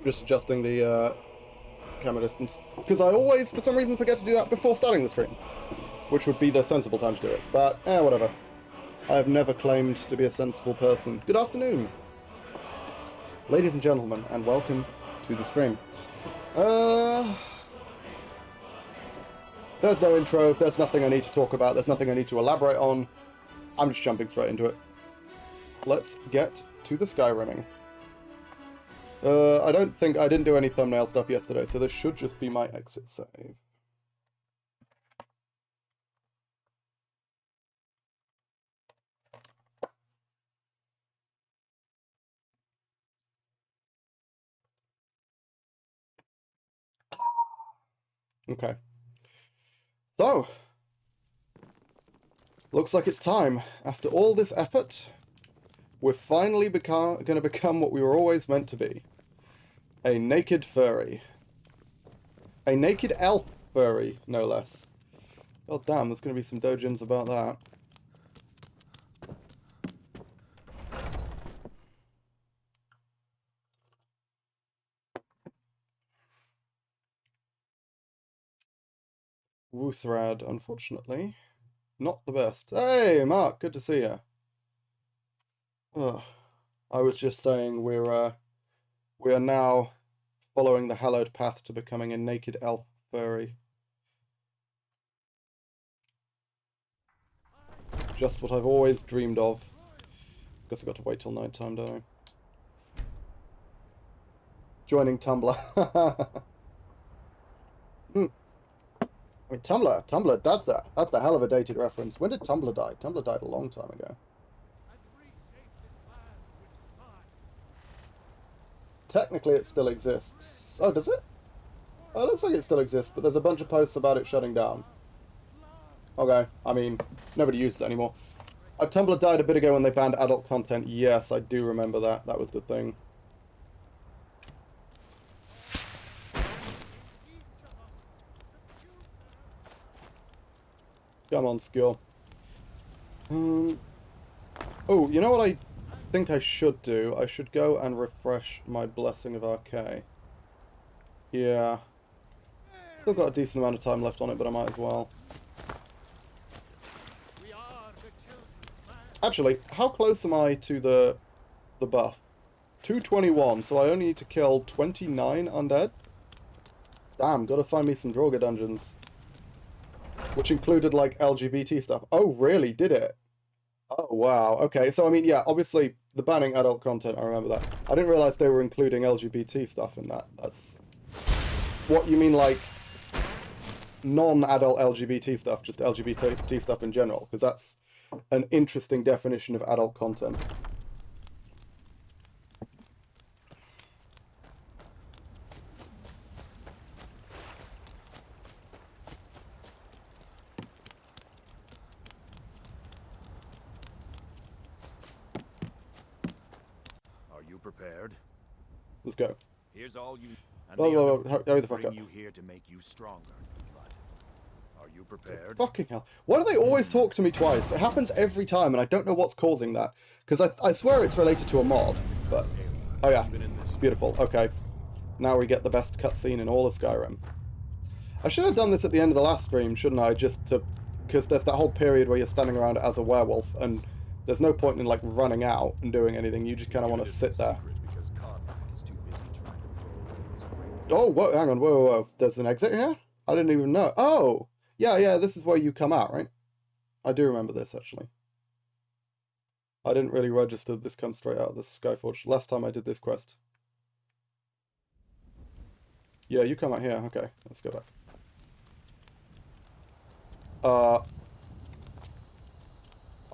Just adjusting the camera distance. Because I always, for some reason, forget to do that before starting the stream. Which would be the sensible time to do it. But, whatever. I have never claimed to be a sensible person. Good afternoon, ladies and gentlemen, and welcome to the stream. There's no intro, there's nothing I need to talk about, there's nothing I need to elaborate on. I'm just jumping straight into it. Let's get to the Skyrimming. I didn't do any thumbnail stuff yesterday, so this should just be my exit save. Okay. So, looks like it's time. After all this effort, we're finally going to become what we were always meant to be. A naked furry. A naked elf furry, no less. God damn, there's going to be some dojins about that. Wuthrad, unfortunately. Not the best. Hey, Mark, good to see you. I was just saying we are now following the hallowed path to becoming a naked elf furry. Just what I've always dreamed of. Guess I've got to wait till night time, don't I? Joining Tumblr. I mean, Tumblr, that's a hell of a dated reference. When did Tumblr die? Tumblr died a long time ago. Technically, it still exists. Oh, does it? Oh, it looks like it still exists, but there's a bunch of posts about it shutting down. Okay, I mean, nobody uses it anymore. Tumblr died a bit ago when they banned adult content. Yes, I do remember that. That was the thing. Come on, skill. Oh, you know what I think I should do? I should go and refresh my Blessing of Archay. Yeah. Still got a decent amount of time left on it, but I might as well. Actually, how close am I to the buff? 221, so I only need to kill 29 undead? Damn, gotta find me some Draugr dungeons. Which included, like, LGBT stuff. Oh, really? Did it? Oh, wow. Okay, so, I mean, yeah, obviously, the banning adult content, I remember that. I didn't realize they were including LGBT stuff in that. That's... What, you mean, like, non-adult LGBT stuff, just LGBT stuff in general? Because that's an interesting definition of adult content. Prepared. Let's go. Here's all you. Whoa, hurry the fuck up. You here to make you stronger, but are you prepared? Fucking hell! Why do they always talk to me twice? It happens every time, and I don't know what's causing that. Because I swear it's related to a mod, but oh yeah, beautiful. Okay, now we get the best cutscene in all of Skyrim. I should have done this at the end of the last stream, shouldn't I? Just to, because there's that whole period where you're standing around as a werewolf and. There's no point in, like, running out and doing anything. You just kind of want to sit there. Oh, whoa, hang on. Whoa. There's an exit here? I didn't even know. Oh! Yeah, this is where you come out, right? I do remember this, actually. I didn't really register this comes straight out of the Skyforge. Last time I did this quest. Yeah, you come out here. Okay, let's go back.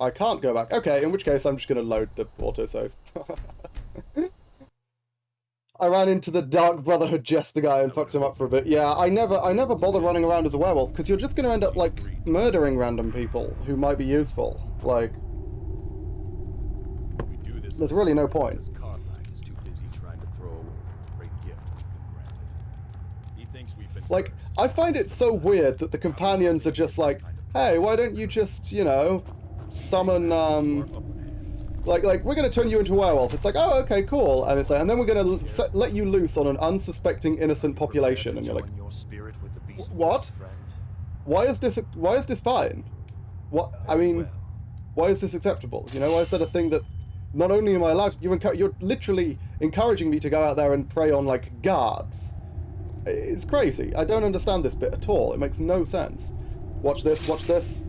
I can't go back. Okay, in which case I'm just going to load the autosave. I ran into the Dark Brotherhood Jester guy and fucked him up for a bit. Yeah, I never bother running around as a werewolf, because you're just going to end up, like, murdering random people who might be useful. Like, there's really no point. Like, I find it so weird that the companions are just like, hey, why don't you just, you know, summon, Like we're gonna turn you into a werewolf. It's like, oh, okay, cool. And it's like, and then we're gonna let you loose on an unsuspecting innocent population, and you're like, what? Why is this fine? What? I mean, why is this acceptable? You know, why is that a thing that not only am I allowed, you're literally encouraging me to go out there and prey on like guards. It's crazy. I don't understand this bit at all. It makes no sense. Watch this. Watch this.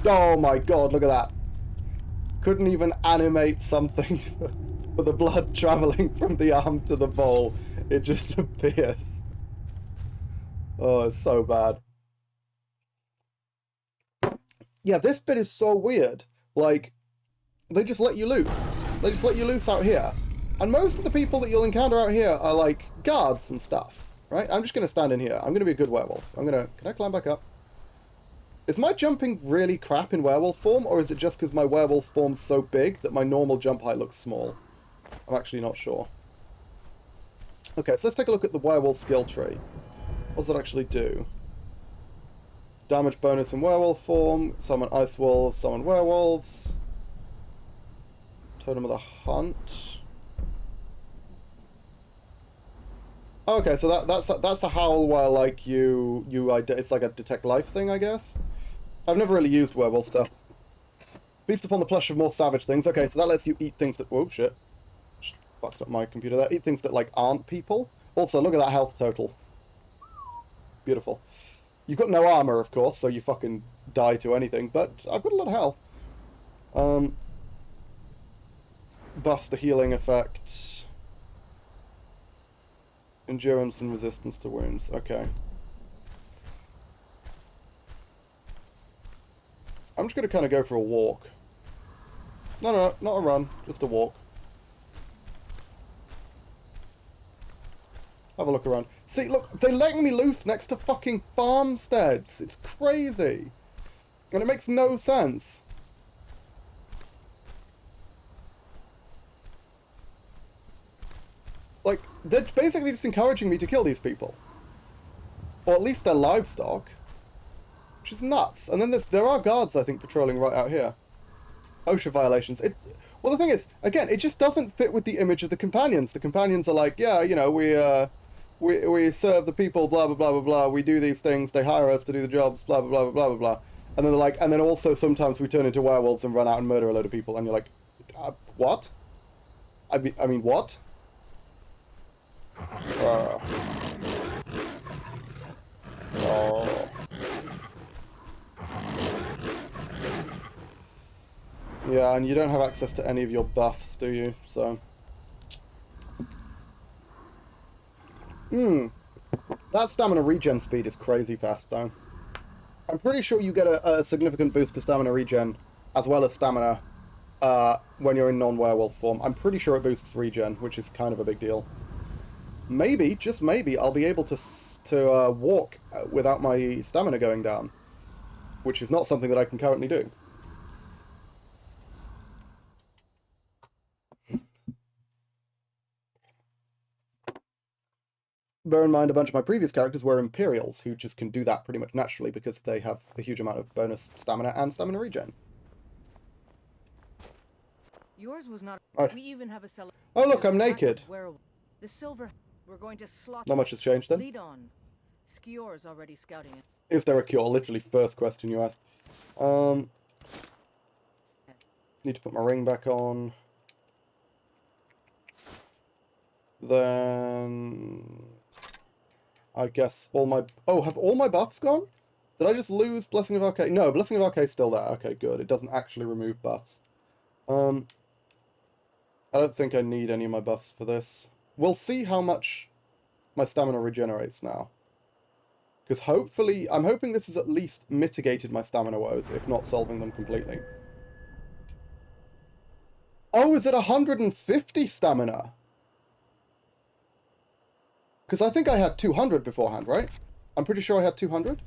Oh my god! Look at that. Couldn't even animate something for the blood traveling from the arm to the bowl. It just appears. Oh, it's so bad. Yeah, this bit is so weird. Like, they just let you loose. They just let you loose out here. And most of the people that you'll encounter out here are like guards and stuff, right? I'm just going to stand in here. I'm going to be a good werewolf. Can I climb back up? Is my jumping really crap in werewolf form, or is it just because my werewolf form's so big that my normal jump height looks small? I'm actually not sure. Okay, so let's take a look at the werewolf skill tree. What does it actually do? Damage bonus in werewolf form, summon ice wolves, summon werewolves. Totem of the Hunt. Okay, so that's a howl where like it's like a detect life thing, I guess. I've never really used werewolf stuff. Feast upon the flesh of more savage things. Okay, so that lets you eat things that... Whoa, shit. Just fucked up my computer there. Eat things that, like, aren't people. Also, look at that health total. Beautiful. You've got no armor, of course, so you fucking die to anything, but I've got a lot of health. Buffs the healing effect. Endurance and resistance to wounds. Okay. I'm just going to kind of go for a walk. No, not a run. Just a walk. Have a look around. See, look, they're letting me loose next to fucking farmsteads. It's crazy. And it makes no sense. Like, they're basically just encouraging me to kill these people. Or at least their livestock. Which is nuts. And then there are guards, I think, patrolling right out here. OSHA violations. Well, the thing is, again, it just doesn't fit with the image of the companions. The companions are like, yeah, you know, we serve the people, blah, blah, blah, blah, blah. We do these things. They hire us to do the jobs, blah, blah, blah, blah, blah, blah. And then they're like, and then also sometimes we turn into werewolves and run out and murder a load of people. And you're like, what? I mean, what? Oh. Yeah, and you don't have access to any of your buffs, do you? So... That stamina regen speed is crazy fast, though. I'm pretty sure you get a significant boost to stamina regen, as well as stamina, when you're in non-werewolf form. I'm pretty sure it boosts regen, which is kind of a big deal. Maybe, just maybe, I'll be able to walk without my stamina going down, which is not something that I can currently do. Bear in mind, a bunch of my previous characters were Imperials, who just can do that pretty much naturally because they have a huge amount of bonus stamina and stamina regen. Yours was not. Right. We even have a celebration. Oh look, I'm naked. The silver. We're going to slaughter. Not much has changed then. Lead on. Skior's already scouting it. Is there a cure? Literally first question you asked. Need to put my ring back on. Then... I guess all my... Oh, have all my buffs gone? Did I just lose Blessing of Arcade? No, Blessing of Arcade is still there. Okay, good. It doesn't actually remove buffs. I don't think I need any of my buffs for this. We'll see how much my stamina regenerates now. Because hopefully... I'm hoping this has at least mitigated my stamina woes, if not solving them completely. Oh, is it 150 stamina? Because I think I had 200 beforehand, right? I'm pretty sure I had 200.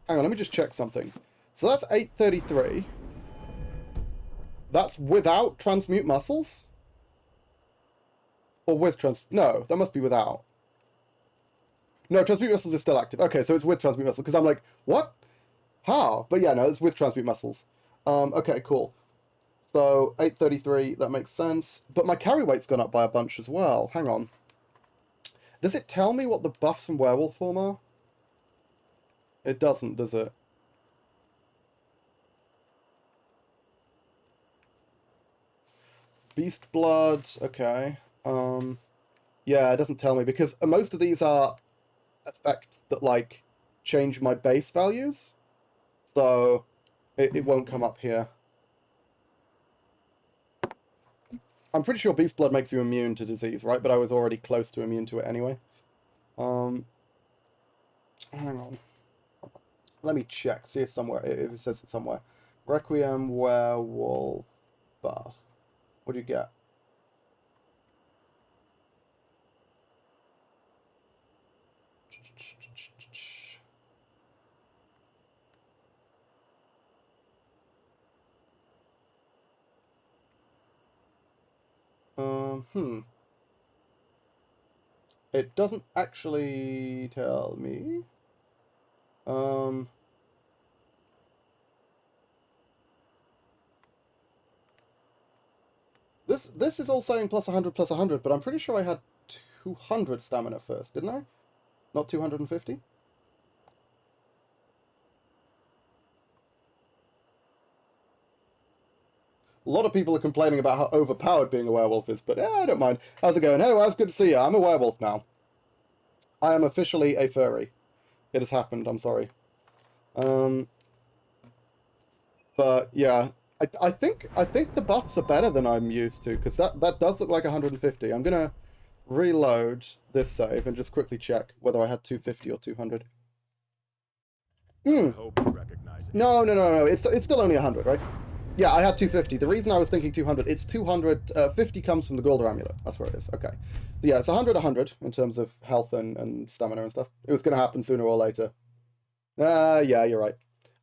Hang on, let me just check something. So that's 833. That's without transmute muscles? Or with no, that must be without. No, transmute muscles is still active. Okay, so it's with transmute muscles. Because I'm like, what? How? But yeah, no, it's with transmute muscles. Okay, cool. So 833, that makes sense. But my carry weight's gone up by a bunch as well. Hang on. Does it tell me what the buffs from werewolf form are? It doesn't, does it? Beast blood, okay. Yeah, it doesn't tell me because most of these are effects that like change my base values. So it won't come up here. I'm pretty sure beast blood makes you immune to disease, right? But I was already close to immune to it anyway. Hang on. Let me check, see if it says it somewhere. Requiem werewolf buff. What do you get? It doesn't actually tell me. This is all saying plus 100, but I'm pretty sure I had 200 stamina first, didn't I? Not 250? A lot of people are complaining about how overpowered being a werewolf is, but I don't mind. How's it going? Hey, well, it's good to see you. I'm a werewolf now. I am officially a furry. It has happened, I'm sorry. But yeah, I think the buffs are better than I'm used to, because that does look like 150. I'm gonna reload this save and just quickly check whether I had 250 or 200. I hope you recognize it. No. It's still only 100, right? Yeah, I had 250. The reason I was thinking 200, it's 200. 50 comes from the Golder Amulet. That's where it is. Okay. So yeah, it's 100 in terms of health and stamina and stuff. It was going to happen sooner or later. Yeah, you're right.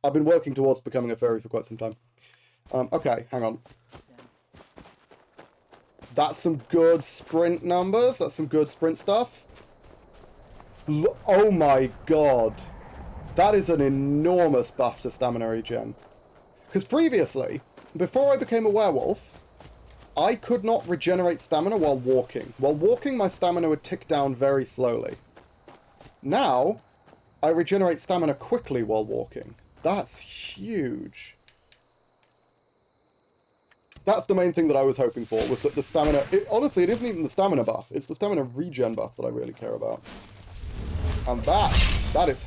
I've been working towards becoming a furry for quite some time. Okay, hang on. That's some good sprint numbers. That's some good sprint stuff. Oh my god. That is an enormous buff to stamina regen. Because previously, before I became a werewolf, I could not regenerate stamina while walking. While walking, my stamina would tick down very slowly. Now, I regenerate stamina quickly while walking. That's huge. That's the main thing that I was hoping for, was that the stamina... honestly, it isn't even the stamina buff. It's the stamina regen buff that I really care about. And that is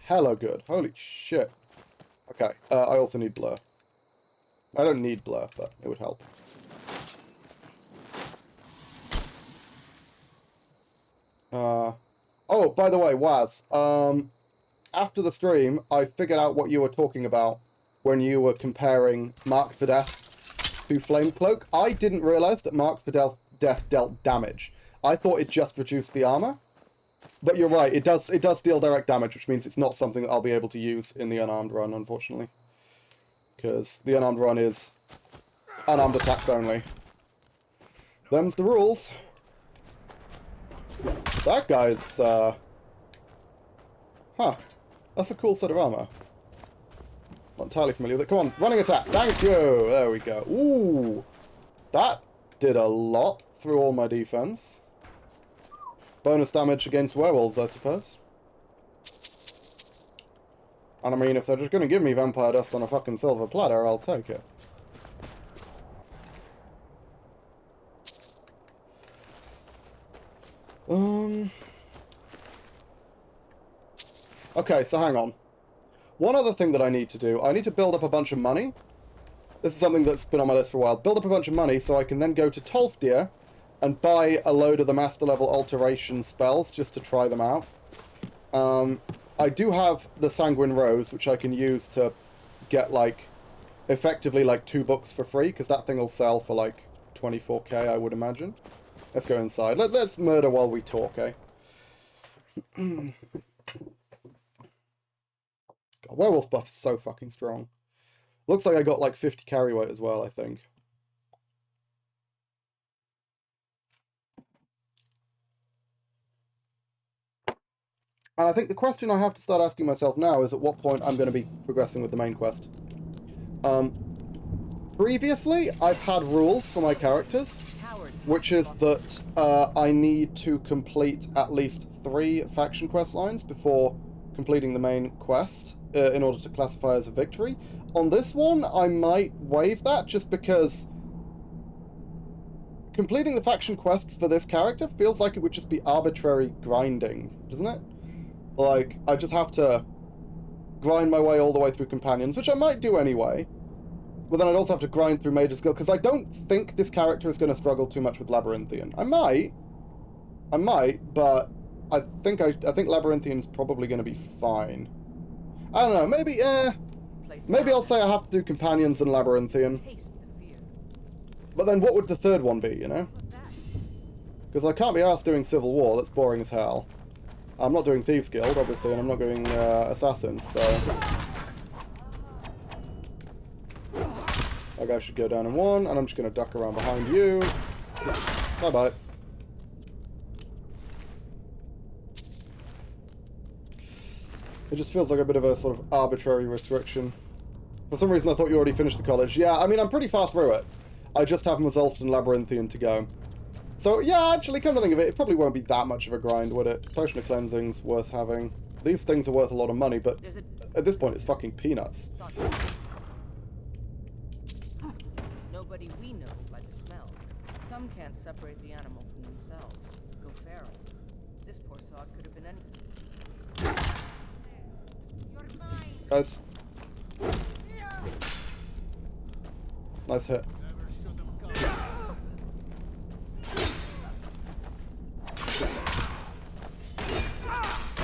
hella good. Holy shit. Okay, I also need blur. I don't need blur, but it would help. Oh, by the way, Waz, after the stream, I figured out what you were talking about when you were comparing Mark for Death to Flame Cloak. I didn't realize that Mark for Death dealt damage. I thought it just reduced the armor. But you're right, it does deal direct damage, which means it's not something that I'll be able to use in the unarmed run, unfortunately. Because the unarmed run is unarmed attacks only. Them's the rules. That guy's, huh. That's a cool set of armor. Not entirely familiar with it. Come on, running attack. Thank you. There we go. Ooh. That did a lot through all my defense. Bonus damage against werewolves, I suppose. And I mean, if they're just going to give me vampire dust on a fucking silver platter, I'll take it. Okay, so hang on. One other thing that I need to do, I need to build up a bunch of money. This is something that's been on my list for a while. Build up a bunch of money so I can then go to Tolfdir and buy a load of the master level alteration spells just to try them out. I do have the Sanguine Rose, which I can use to get, like, effectively, like, 2 books for free, because that thing will sell for, like, 24k, I would imagine. Let's go inside. Let's murder while we talk, eh? God, werewolf buff is so fucking strong. Looks like I got, like, 50 carry weight as well, I think. And I think the question I have to start asking myself now is at what point I'm going to be progressing with the main quest. Previously, I've had rules for my characters, Cowards. which is that I need to complete at least 3 faction quest lines before completing the main quest in order to classify as a victory. On this one, I might waive that just because completing the faction quests for this character feels like it would just be arbitrary grinding, doesn't it? Like, I just have to grind my way all the way through companions, which I might do anyway. But then I'd also have to grind through major skill, because I don't think this character is going to struggle too much with Labyrinthian. I might, but I think Labyrinthian is probably going to be fine. I don't know, maybe I'll say I have to do companions and Labyrinthian. Taste the fear. But then what would the third one be, you know? What's that? Because I can't be asked doing Civil War, that's boring as hell. I'm not doing Thieves Guild, obviously, and I'm not doing Assassins, so... That guy should go down in 1, and I'm just going to duck around behind you. Bye-bye. It just feels like a bit of a sort of arbitrary restriction. For some reason I thought you already finished the college. Yeah, I mean, I'm pretty fast through it. I just have Mazulft and Labyrinthian to go. So, yeah, actually, come to think of it, it probably won't be that much of a grind, would it? Potion of Cleansing's worth having. These things are worth a lot of money, but at this point it's fucking peanuts. Nobody we know by the smell. Some can't separate the animal from themselves. Go feral. This poor sod could have been any. Guys. Nice hit.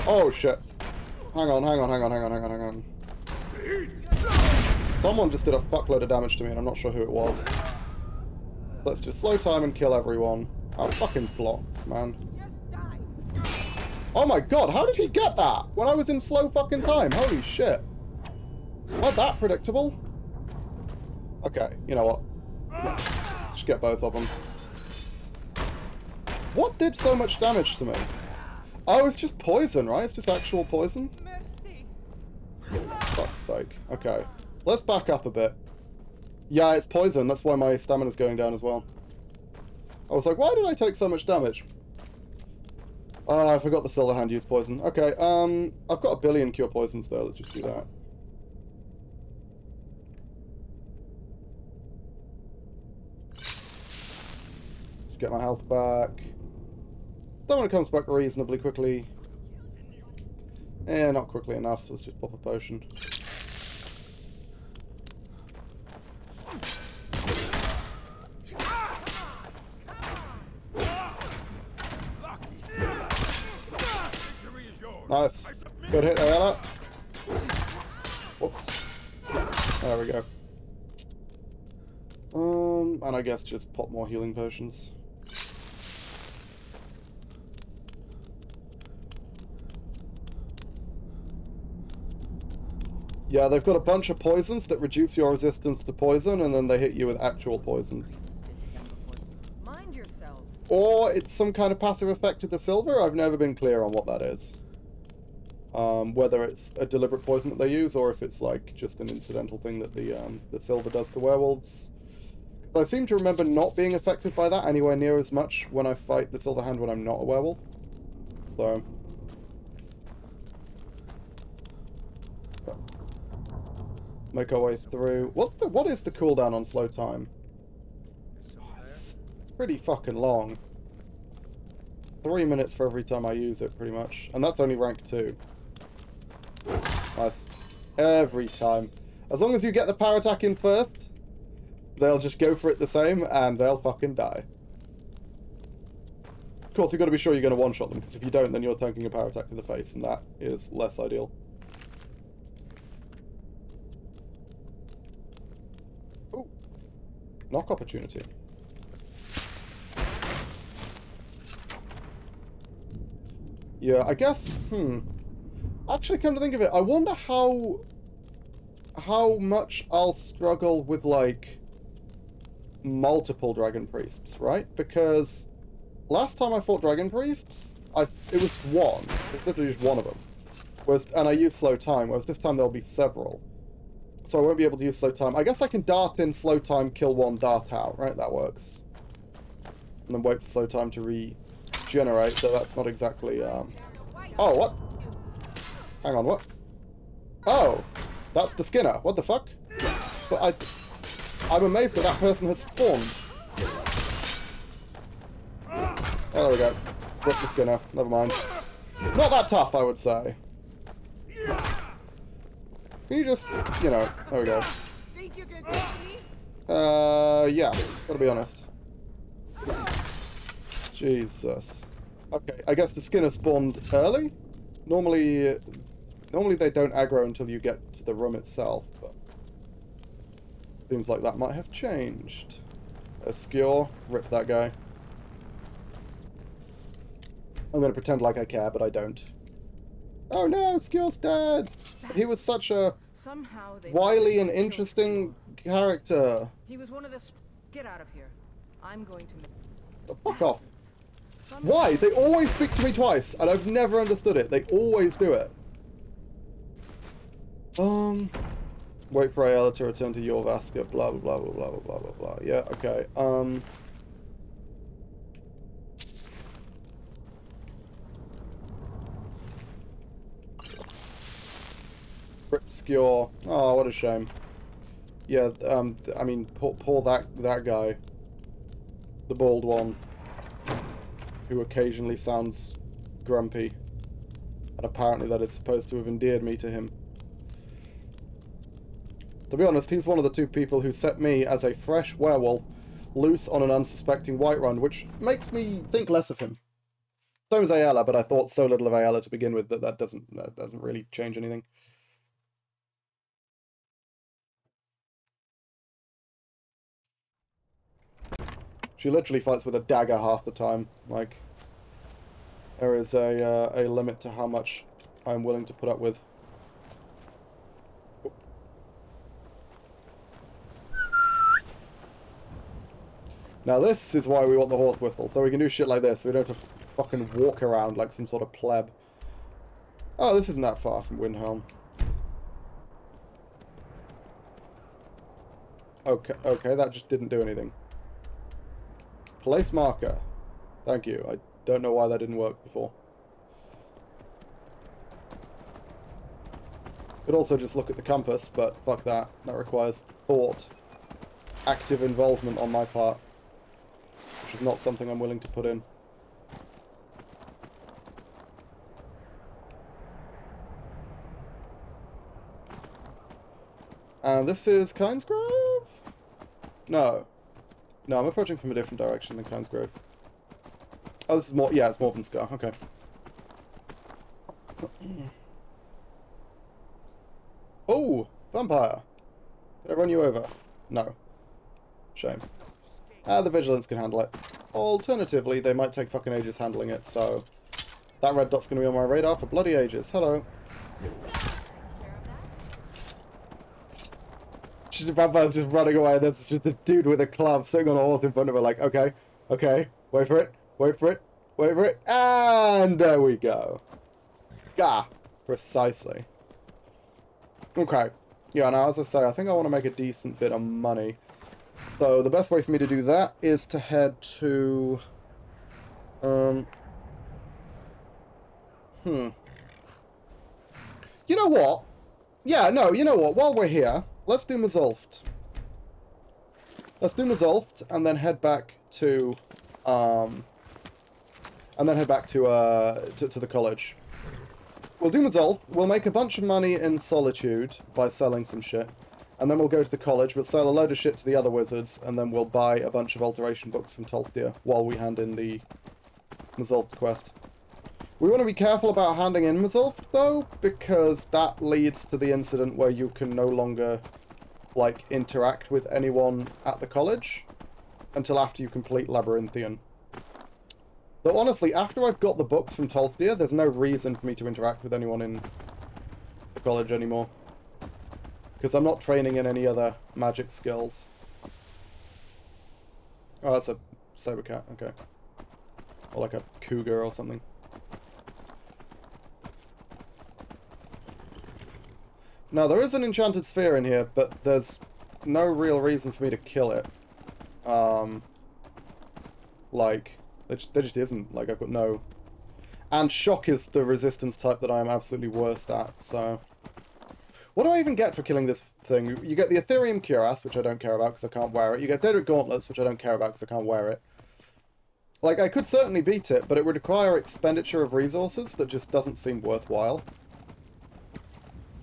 Oh shit. Hang on. Someone just did a fuckload of damage to me and I'm not sure who it was. Let's just slow time and kill everyone. I'm fucking blocked, man. Oh my god, how did he get that? When I was in slow fucking time, holy shit. Not that predictable. Okay, you know what? Just get both of them. What did so much damage to me? Oh, it's just poison, right? It's just actual poison? Mercy. Fuck's sake. Okay. Let's back up a bit. Yeah, it's poison. That's why my stamina's going down as well. I was like, why did I take so much damage? Oh, I forgot the Silver Hand used poison. Okay, I've got a billion cure poisons though. Let's just do that. Just get my health back. That one comes back reasonably quickly. Eh, not quickly enough. Let's just pop a potion. Nice. Good hit, Ayala. Whoops. There we go. And I guess just pop more healing potions. Yeah, they've got a bunch of poisons that reduce your resistance to poison, and then they hit you with actual poisons. Mind yourself. Or it's some kind of passive effect to the silver. I've never been clear on what that is. Whether it's a deliberate poison that they use, or if it's like just an incidental thing that the silver does to werewolves. I seem to remember not being affected by that anywhere near as much when I fight the Silver Hand when I'm not a werewolf. So... make our way through. What is the cooldown on slow time? It's pretty fucking long. 3 minutes for every time I use it, pretty much. And that's only rank 2. Nice. Every time. As long as you get the power attack in first, they'll just go for it the same, and they'll fucking die. Of course, you've got to be sure you're going to one-shot them, because if you don't, then you're tanking a power attack to the face, and that is less ideal. Ooh. Knock opportunity. Yeah, I guess, actually, come to think of it, I wonder how much I'll struggle with, like, multiple Dragon Priests, right? Because last time I fought Dragon Priests, it was one. It was literally just one of them. And I used slow time, whereas this time there'll be several. So I won't be able to use slow time. I guess I can dart in slow time, kill one, dart out, right? That works. And then wait for slow time to regenerate, so that's not exactly, Oh, what? Hang on, what? Oh! That's the Skinner. What the fuck? But I'm amazed that that person has spawned. Oh, there we go. Rip the Skinner. Never mind. Not that tough, I would say. Can you just, you know, there we go. Yeah, gotta be honest. Jesus. Okay, I guess the Skinner spawned early? Normally they don't aggro until you get to the room itself, but seems like that might have changed. A Skewer, rip that guy. I'm gonna pretend like I care, but I don't. Oh no, Skewer's dead! He was such a wily and interesting character. He was one of the... Get out of here. I'm going to... The fuck off. Why? They always speak to me twice, and I've never understood it. They always do it. Wait for Ayala to return to your Vaska, blah blah blah blah blah blah blah blah. Yeah, okay. Rip Skewer. Oh, what a shame. Yeah, I mean, poor that guy. The bald one. Who occasionally sounds grumpy. And apparently that is supposed to have endeared me to him. To be honest, he's one of the two people who set me as a fresh werewolf loose on an unsuspecting Whiterun, which makes me think less of him. Same as Ayala, but I thought so little of Ayala to begin with that doesn't really change anything. She literally fights with a dagger half the time. Like, there is a limit to how much I'm willing to put up with. Now this is why we want the horse whistle, so we can do shit like this. So we don't have to fucking walk around like some sort of pleb. Oh, this isn't that far from Windhelm. Okay, that just didn't do anything. Place marker. Thank you. I don't know why that didn't work before. Could also just look at the compass, but fuck that. That requires thought. Active involvement on my part. Which is not something I'm willing to put in. And this is Kinesgrove? No. No, I'm approaching from a different direction than Kinesgrove. Oh, this is more... Yeah, it's Morven Scar. Okay. Oh! Vampire! Did I run you over? No. Shame. The Vigilance can handle it. Alternatively, they might take fucking ages handling it, so... That red dot's gonna be on my radar for bloody ages. Hello. She's a vampire just running away, and there's just a dude with a club sitting on a horse in front of her like, okay, okay, wait for it, wait for it, wait for it, and there we go. Gah! Precisely. Okay. Yeah, now as I say, I think I want to make a decent bit of money. So the best way for me to do that is to head to... You know what? Yeah, no, you know what? While we're here, let's do Mazulft. Let's do Mazulft and then head back to the college. We'll do Mazulft, we'll make a bunch of money in Solitude by selling some shit. And then we'll go to the college, we'll sell a load of shit to the other wizards, and then we'll buy a bunch of alteration books from Tolkdir while we hand in the Mazulft quest. We want to be careful about handing in Mazulft, though, because that leads to the incident where you can no longer, like, interact with anyone at the college until after you complete Labyrinthian. Though, honestly, after I've got the books from Tolkdir, there's no reason for me to interact with anyone in the college anymore. Because I'm not training in any other magic skills. Oh, that's a saber cat, okay. Or like a cougar or something. Now, there is an enchanted sphere in here, but there's no real reason for me to kill it. Like, there just isn't. Like, I've got no... And shock is the resistance type that I am absolutely worst at, so... What do I even get for killing this thing? You get the Ethereum Cuirass, which I don't care about because I can't wear it. You get Daedric Gauntlets, which I don't care about because I can't wear it. Like, I could certainly beat it, but it would require expenditure of resources that just doesn't seem worthwhile.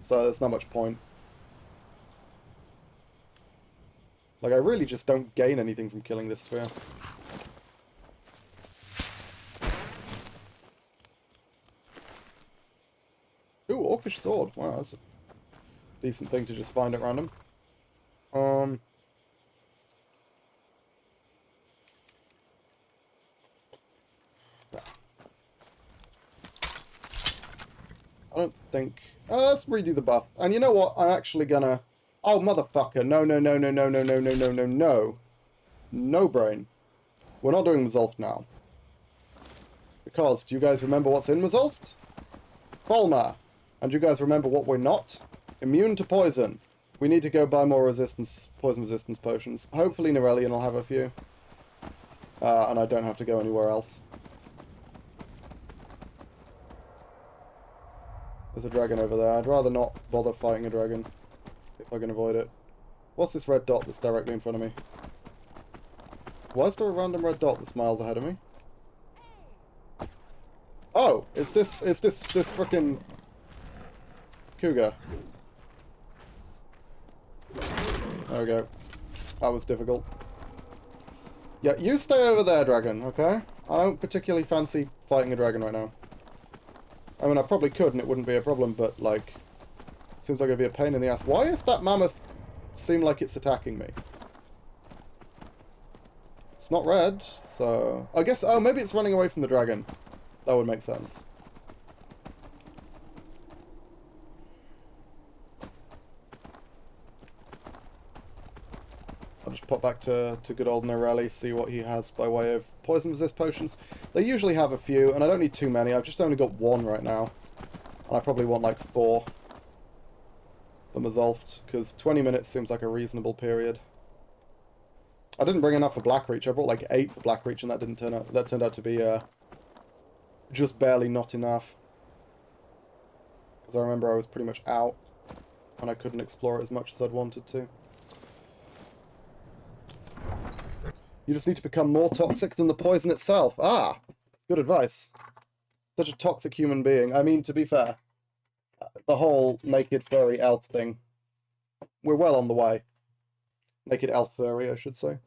So there's not much point. Like, I really just don't gain anything from killing this sphere. Ooh, Orcish Sword. Wow, that's a decent thing to just find at random. I don't think... let's redo the buff. And you know what? I'm actually gonna... Oh, motherfucker. No, no, no, no, no, no, no, no, no, no, no. No brain. We're not doing Resolved now. Because, do you guys remember what's in Resolved? Volmar. And do you guys remember what we're not? Immune to poison. We need to go buy more poison resistance potions. Hopefully Norellian will have a few. And I don't have to go anywhere else. There's a dragon over there. I'd rather not bother fighting a dragon, if I can avoid it. What's this red dot that's directly in front of me? Why is there a random red dot that's miles ahead of me? Oh, it's this frickin' cougar. There we go. That was difficult. Yeah, you stay over there, dragon, okay? I don't particularly fancy fighting a dragon right now. I mean, I probably could and it wouldn't be a problem, but, like, seems like it'd be a pain in the ass. Why does that mammoth seem like it's attacking me? It's not red, so... I guess... Oh, maybe it's running away from the dragon. That would make sense. I'll just pop back to good old Norelli, see what he has by way of poison resist potions. They usually have a few, and I don't need too many. I've just only got one right now. And I probably want like 4 for Resolved, because 20 minutes seems like a reasonable period. I didn't bring enough for Blackreach. I brought like 8 for Blackreach, and that didn't turn out. That turned out to be just barely not enough. Because I remember I was pretty much out, and I couldn't explore it as much as I'd wanted to. You just need to become more toxic than the poison itself. Ah, good advice. Such a toxic human being. I mean, to be fair, the whole naked furry elf thing, we're well on the way. Naked elf furry, I should say.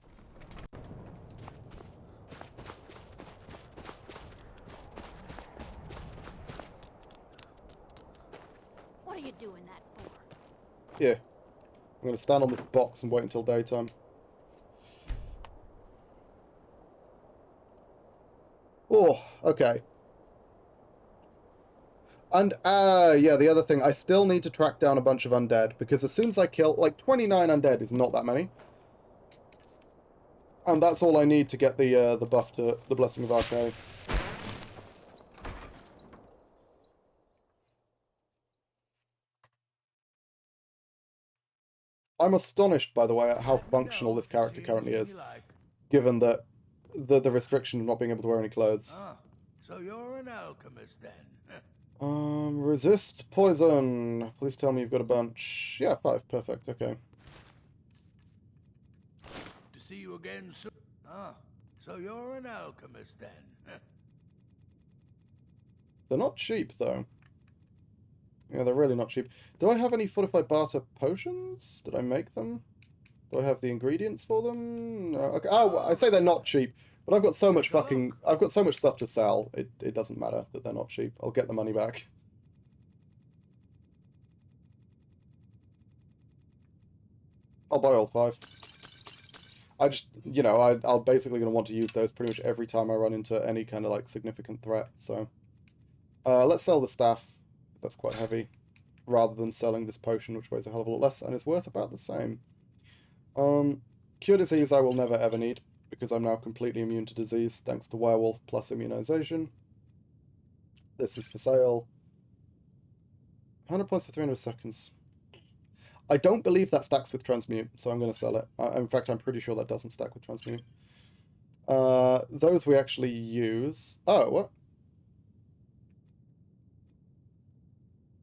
What are you doing that for? Yeah. I'm going to stand on this box and wait until daytime. Oh, okay. And, yeah, the other thing, I still need to track down a bunch of undead, because as soon as I kill, like, 29 undead is not that many. And that's all I need to get the buff to the Blessing of Arcade. I'm astonished, by the way, at how functional this character currently is, given that the restriction of not being able to wear any clothes. Ah, so you're an alchemist then? Resist poison. Please tell me you've got a bunch. Yeah, 5. Perfect. Okay. To see you again soon. Ah, so you're an alchemist then? They're not cheap, though. Yeah, they're really not cheap. Do I have any fortified barter potions? Did I make them? Do I have the ingredients for them? No. Okay. Oh, I say they're not cheap, but I've got so much I've got so much stuff to sell. It doesn't matter that they're not cheap. I'll get the money back. I'll buy all 5. I just, you know, I'll basically going to want to use those pretty much every time I run into any kind of, like, significant threat, so... let's sell the staff. That's quite heavy. Rather than selling this potion, which weighs a hell of a lot less, and is worth about the same. Cure disease I will never ever need, because I'm now completely immune to disease, thanks to werewolf plus immunization. This is for sale. 100 points for 300 seconds. I don't believe that stacks with transmute, so I'm going to sell it. In fact, I'm pretty sure that doesn't stack with transmute. Those we actually use. Oh, what?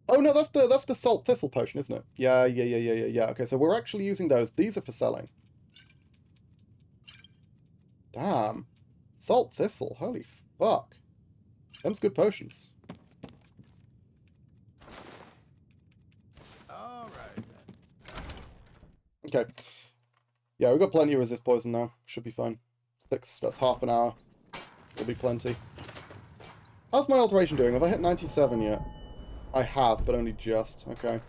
Oh no, that's the salt thistle potion, isn't it? Yeah. Okay, so we're actually using those. These are for selling. Damn. Salt thistle, holy fuck. Them's good potions. Alright then. Okay. Yeah, we've got plenty of resist poison now. Should be fine. That's half an hour. Will be plenty. How's my alteration doing? Have I hit 97 yet? I have, but only just. Okay.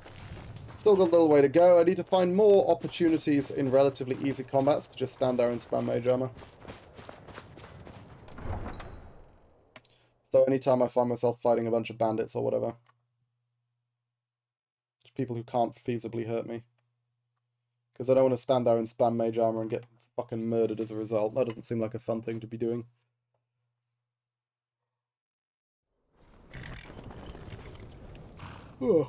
Still got a little way to go. I need to find more opportunities in relatively easy combats to just stand there and spam mage armor. So anytime I find myself fighting a bunch of bandits or whatever. Just people who can't feasibly hurt me. Because I don't want to stand there and spam mage armor and get fucking murdered as a result. That doesn't seem like a fun thing to be doing. Ugh.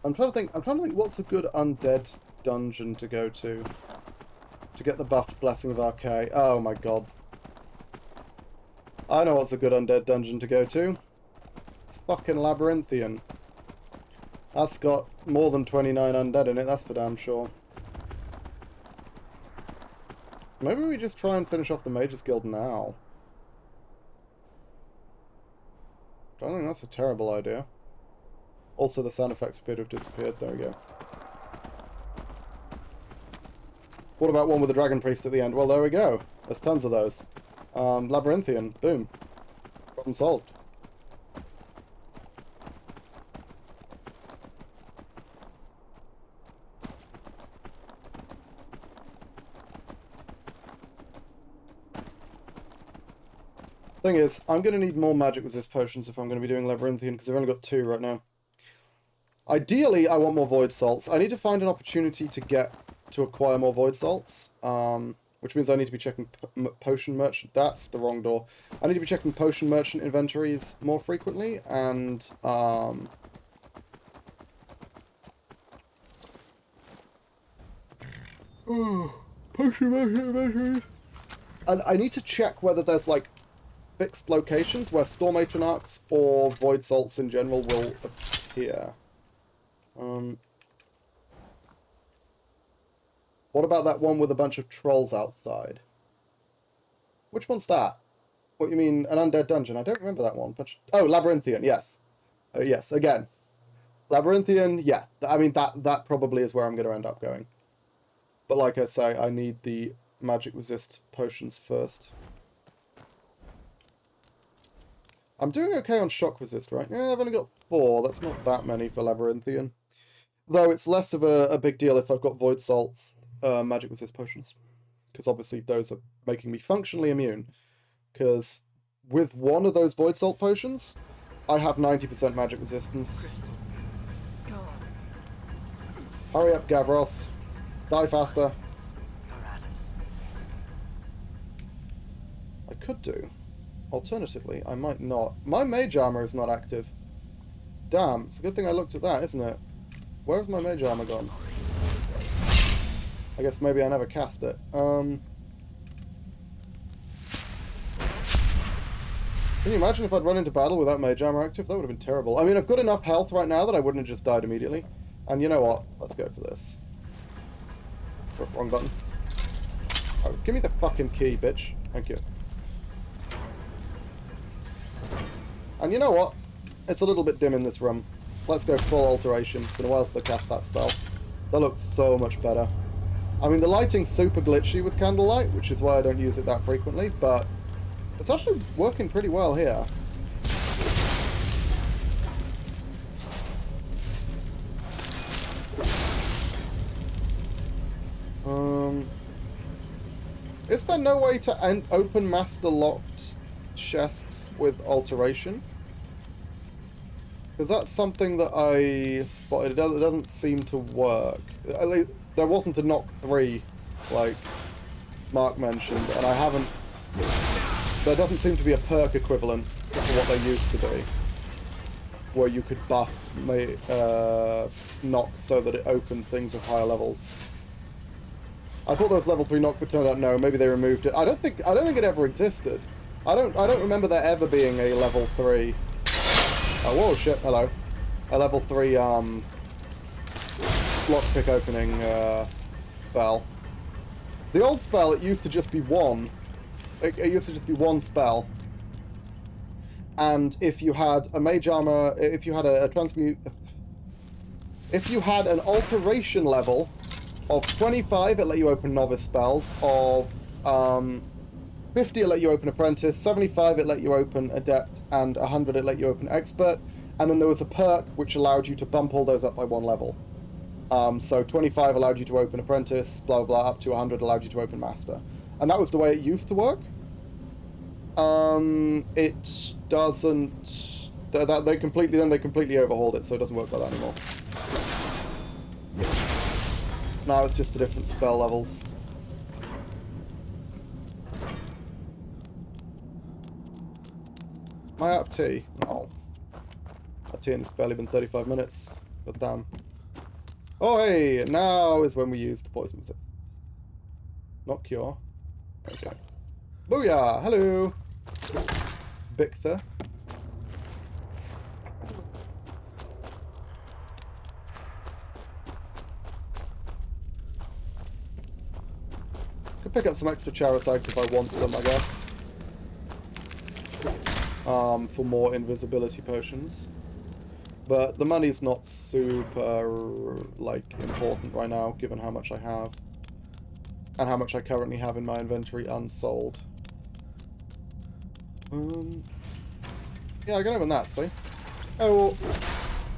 I'm trying to think what's a good undead dungeon to go to get the buffed Blessing of Archay. Oh my god. I know what's a good undead dungeon to go to. It's fucking Labyrinthian. That's got more than 29 undead in it, that's for damn sure. Maybe we just try and finish off the Mages Guild now. Don't think that's a terrible idea. Also, the sound effects appear to have disappeared. There we go. What about one with the Dragon Priest at the end? Well, there we go. There's tons of those. Labyrinthian. Boom. Problem solved. Thing is, I'm going to need more magic resist potions if I'm going to be doing Labyrinthian, because I've only got 2 right now. Ideally, I want more Void Salts. I need to find an opportunity to acquire more Void Salts, which means I need to be checking Potion Merchant. That's the wrong door. I need to be checking Potion Merchant inventories more frequently, and Potion Merchant inventories. And I need to check whether there's like fixed locations where Storm Atronachs or Void Salts in general will appear. What about that one with a bunch of trolls outside? Which one's that? What you mean, an undead dungeon? I don't remember that one. Oh, Labyrinthian, yes. Yes, again. Labyrinthian, yeah. I mean, that probably is where I'm going to end up going. But like I say, I need the magic resist potions first. I'm doing okay on shock resist, right? Yeah, I've only got 4. That's not that many for Labyrinthian. Though it's less of a big deal if I've got Void Salts, magic resist potions. Because obviously those are making me functionally immune. Because with one of those Void Salt potions, I have 90% magic resistance. Crystal. Go on. Hurry up, Gavros. Die faster. Paratus. I could do. Alternatively, I might not. My mage armor is not active. Damn, it's a good thing I looked at that, isn't it? Where's my mage armor gone? I guess maybe I never cast it. Can you imagine if I'd run into battle without mage armor active? That would have been terrible. I mean, I've got enough health right now that I wouldn't have just died immediately. And you know what? Let's go for this. Wrong button. Oh, give me the fucking key, bitch. Thank you. And you know what? It's a little bit dim in this room. Let's go full alteration. It's been a while since I cast that spell. That looks so much better. I mean, the lighting's super glitchy with candlelight, which is why I don't use it that frequently, but it's actually working pretty well here. Is there no way to open master locked chests with alteration? Because that's something that I spotted. It doesn't seem to work. At least, there wasn't a knock 3, like Mark mentioned, and I haven't... There doesn't seem to be a perk equivalent to what they used to be, where you could buff knock so that it opened things of higher levels. I thought there was level 3 knock, but turned out no. Maybe they removed it. I don't think it ever existed. I don't remember there ever being a level 3. Oh, whoa, shit! Hello. A level 3 lockpick opening spell. The old spell, it used to just be one. It used to just be one spell. And if you had a mage armor, if you had a transmute, if you had an alteration level of 25, it let you open novice spells. Of 50, it let you open apprentice. 75, it let you open adept, and 100, it let you open expert. And then there was a perk which allowed you to bump all those up by 1 level. So 25 allowed you to open apprentice, blah blah blah. Up to 100 allowed you to open master, and that was the way it used to work. It doesn't. They completely overhauled it, so it doesn't work like that anymore. Now it's just the different spell levels. Am I out of tea? No. That tea and it's barely been 35 minutes. But damn. Oh hey! Now is when we use the poison resist. Not cure. Okay. Booyah! Hello! Victor. Could pick up some extra Charasags if I want some, I guess. For more invisibility potions. But the money's not super, like, important right now, given how much I have. And how much I currently have in my inventory unsold. Yeah, I can open that, see? Oh,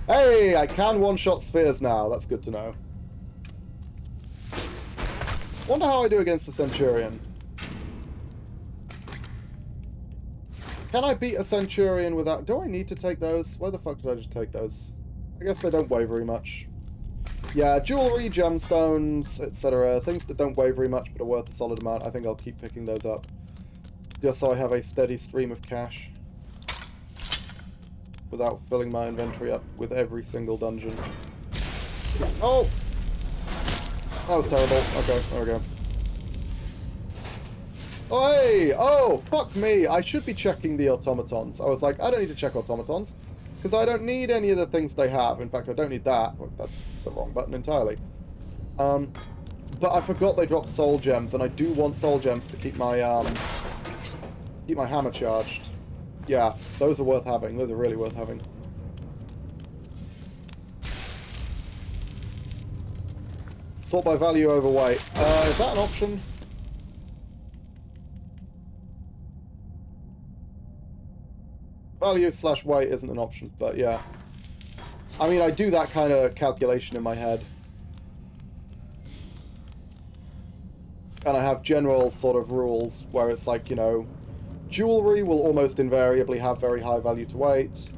hey, I can one-shot spheres now. That's good to know. Wonder how I do against a Centurion. Can I beat a Centurion without... Do I need to take those? Why the fuck did I just take those? I guess they don't weigh very much. Yeah, jewelry, gemstones, etc. Things that don't weigh very much but are worth a solid amount. I think I'll keep picking those up. Just so I have a steady stream of cash. Without filling my inventory up with every single dungeon. Oh! That was terrible. Okay, there we go. Oh, hey! Oh, fuck me! I should be checking the automatons. I was like, I don't need to check automatons. Because I don't need any of the things they have. In fact, I don't need that. Well, that's the wrong button entirely. But I forgot they dropped soul gems, and I do want soul gems to keep my hammer charged. Yeah, those are worth having. Those are really worth having. Sort by value over weight. Is that an option? Value / weight isn't an option, but yeah. I mean, I do that kind of calculation in my head. And I have general sort of rules where it's like, you know, jewelry will almost invariably have very high value to weight.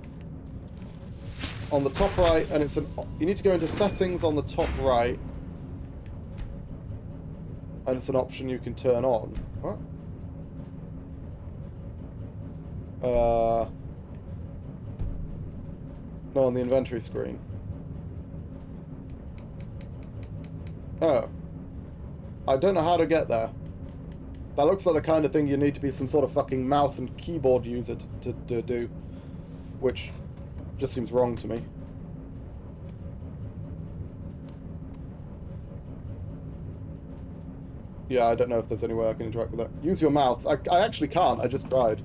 On the top right, and it's an... You need to go into settings on the top right. And it's an option you can turn on. What? No, on the inventory screen. Oh. I don't know how to get there. That looks like the kind of thing you need to be some sort of fucking mouse and keyboard user to do. Which just seems wrong to me. Yeah, I don't know if there's any way I can interact with that. Use your mouse. I actually can't. I just tried.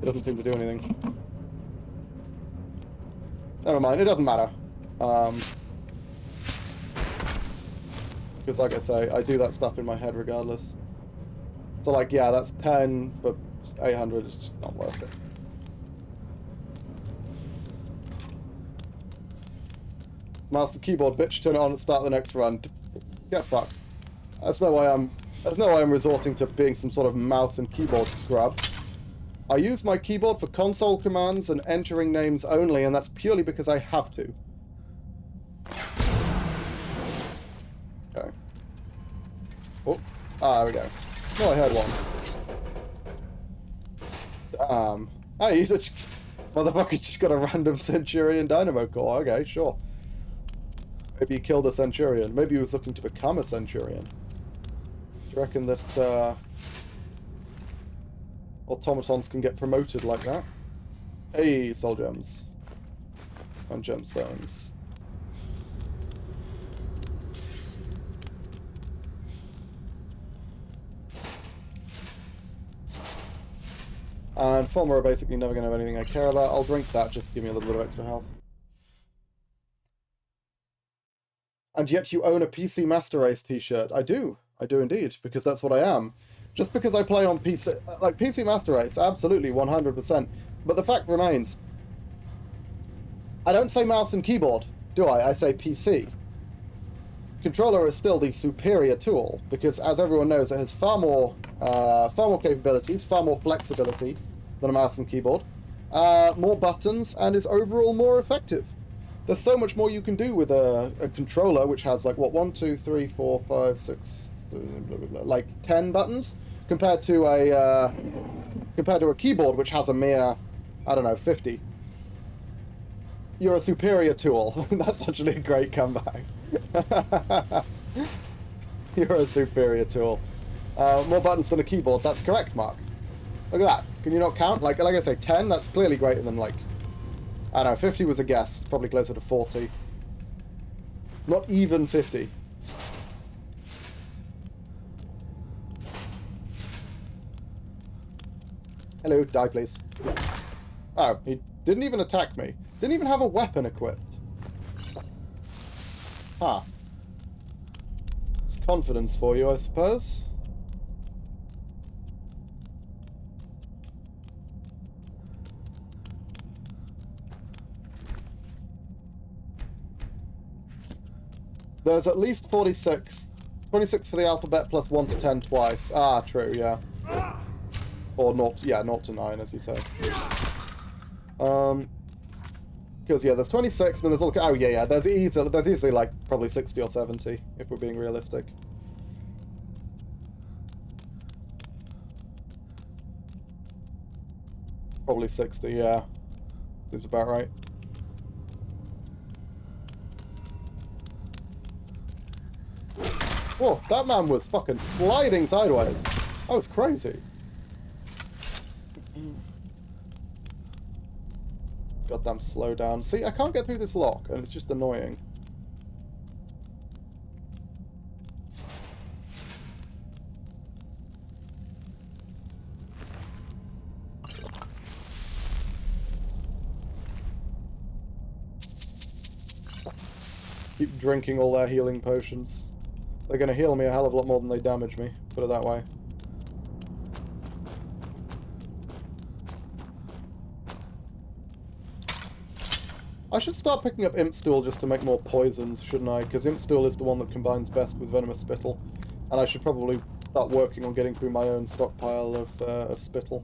It doesn't seem to do anything. Never mind. It doesn't matter. Because like I say, I do that stuff in my head regardless. So like, yeah, that's 10 for 800. It's just not worth it. Mouse and keyboard, bitch. Turn it on and start the next run. Get fucked. That's no way I'm There's no way I'm resorting to being some sort of mouse and keyboard scrub. I use my keyboard for console commands and entering names only, and that's purely because I have to. Okay. Oh, there we go. No, I heard one. Damn. Hey, motherfucker just got a random Centurion Dynamo Core. Okay, sure. Maybe he killed a Centurion. Maybe he was looking to become a Centurion. Do you reckon that automatons can get promoted like that? Hey, soul gems. And gemstones. And Fulmer are basically never going to have anything I care about. I'll drink that just to give me a little bit of extra health. And yet you own a PC Master Race t-shirt. I do indeed, because that's what I am. Just because I play on PC, like PC Master Race, absolutely, 100%. But the fact remains, I don't say mouse and keyboard, do I? I say PC. Controller is still the superior tool, because as everyone knows, it has far more capabilities, far more flexibility than a mouse and keyboard, more buttons, and is overall more effective. There's so much more you can do with a controller, which has like, what, 1, 2, 3, 4, 5, 6, blah, blah, blah, blah, like 10 buttons, compared to a keyboard, which has a mere, I don't know, 50. You're a superior tool. That's actually a great comeback. You're a superior tool. More buttons than a keyboard. That's correct, Mark. Look at that. Can you not count? Like I say, 10. That's clearly greater than like, I don't know. 50 was a guess. Probably closer to 40. Not even 50. Hello, die please. Oh, he didn't even attack me. Didn't even have a weapon equipped. Huh. It's confidence for you, I suppose. There's at least 46. 26 for the alphabet plus 1 to 10 twice. Ah, true, yeah. Or not, yeah, 0 to 9, as you say. Because, yeah, there's 26, and then there's all... Oh, yeah, there's easily, like, probably 60 or 70, if we're being realistic. Probably 60, yeah. Seems about right. Whoa, that man was fucking sliding sideways. That was crazy. Goddamn slow down. See, I can't get through this lock, and it's just annoying. Keep drinking all their healing potions. They're going to heal me a hell of a lot more than they damage me, put it that way. I should start picking up Imp Stool just to make more poisons, shouldn't I? Because Imp Stool is the one that combines best with Venomous Spittle. And I should probably start working on getting through my own stockpile of Spittle.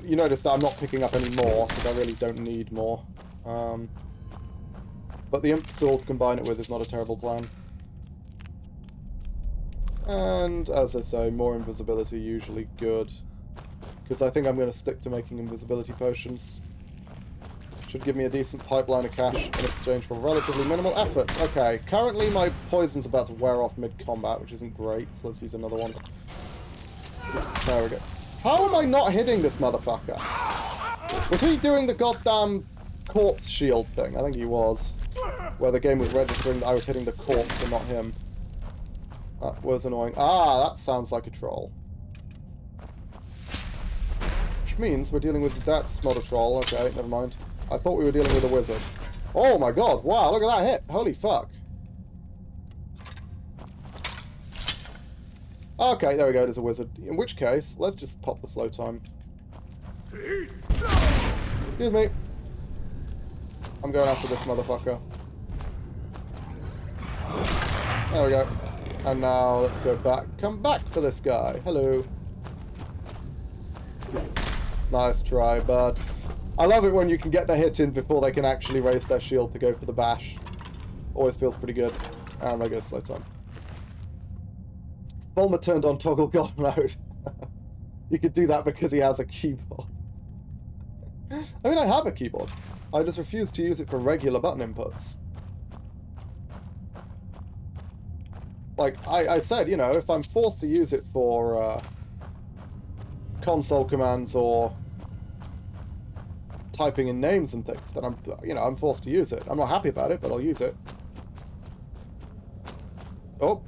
You notice that I'm not picking up any more, because I really don't need more. But the Imp Stool to combine it with is not a terrible plan. And, as I say, more invisibility usually good. Because I think I'm going to stick to making invisibility potions. Should give me a decent pipeline of cash in exchange for relatively minimal effort. Okay, currently my poison's about to wear off mid-combat, which isn't great, so let's use another one. There we go. How am I not hitting this motherfucker? Was he doing the goddamn corpse shield thing? I think he was. Where the game was registering that I was hitting the corpse and not him. That was annoying. Ah, that sounds like a troll. Which means we're dealing with... That's not a troll. Okay, never mind. I thought we were dealing with a wizard. Oh my god, wow, look at that hit. Holy fuck. Okay, there we go, there's a wizard. In which case, let's just pop the slow time. Excuse me. I'm going after this motherfucker. There we go. And now let's go back. Come back for this guy. Hello. Nice try, bud. I love it when you can get the hit in before they can actually raise their shield to go for the bash. Always feels pretty good. And they go slow time. Bulma turned on toggle god mode. You could do that because he has a keyboard. I mean, I have a keyboard. I just refuse to use it for regular button inputs. Like, I said, you know, if I'm forced to use it for console commands or typing in names and things, then I'm forced to use it. I'm not happy about it, but I'll use it. Oh.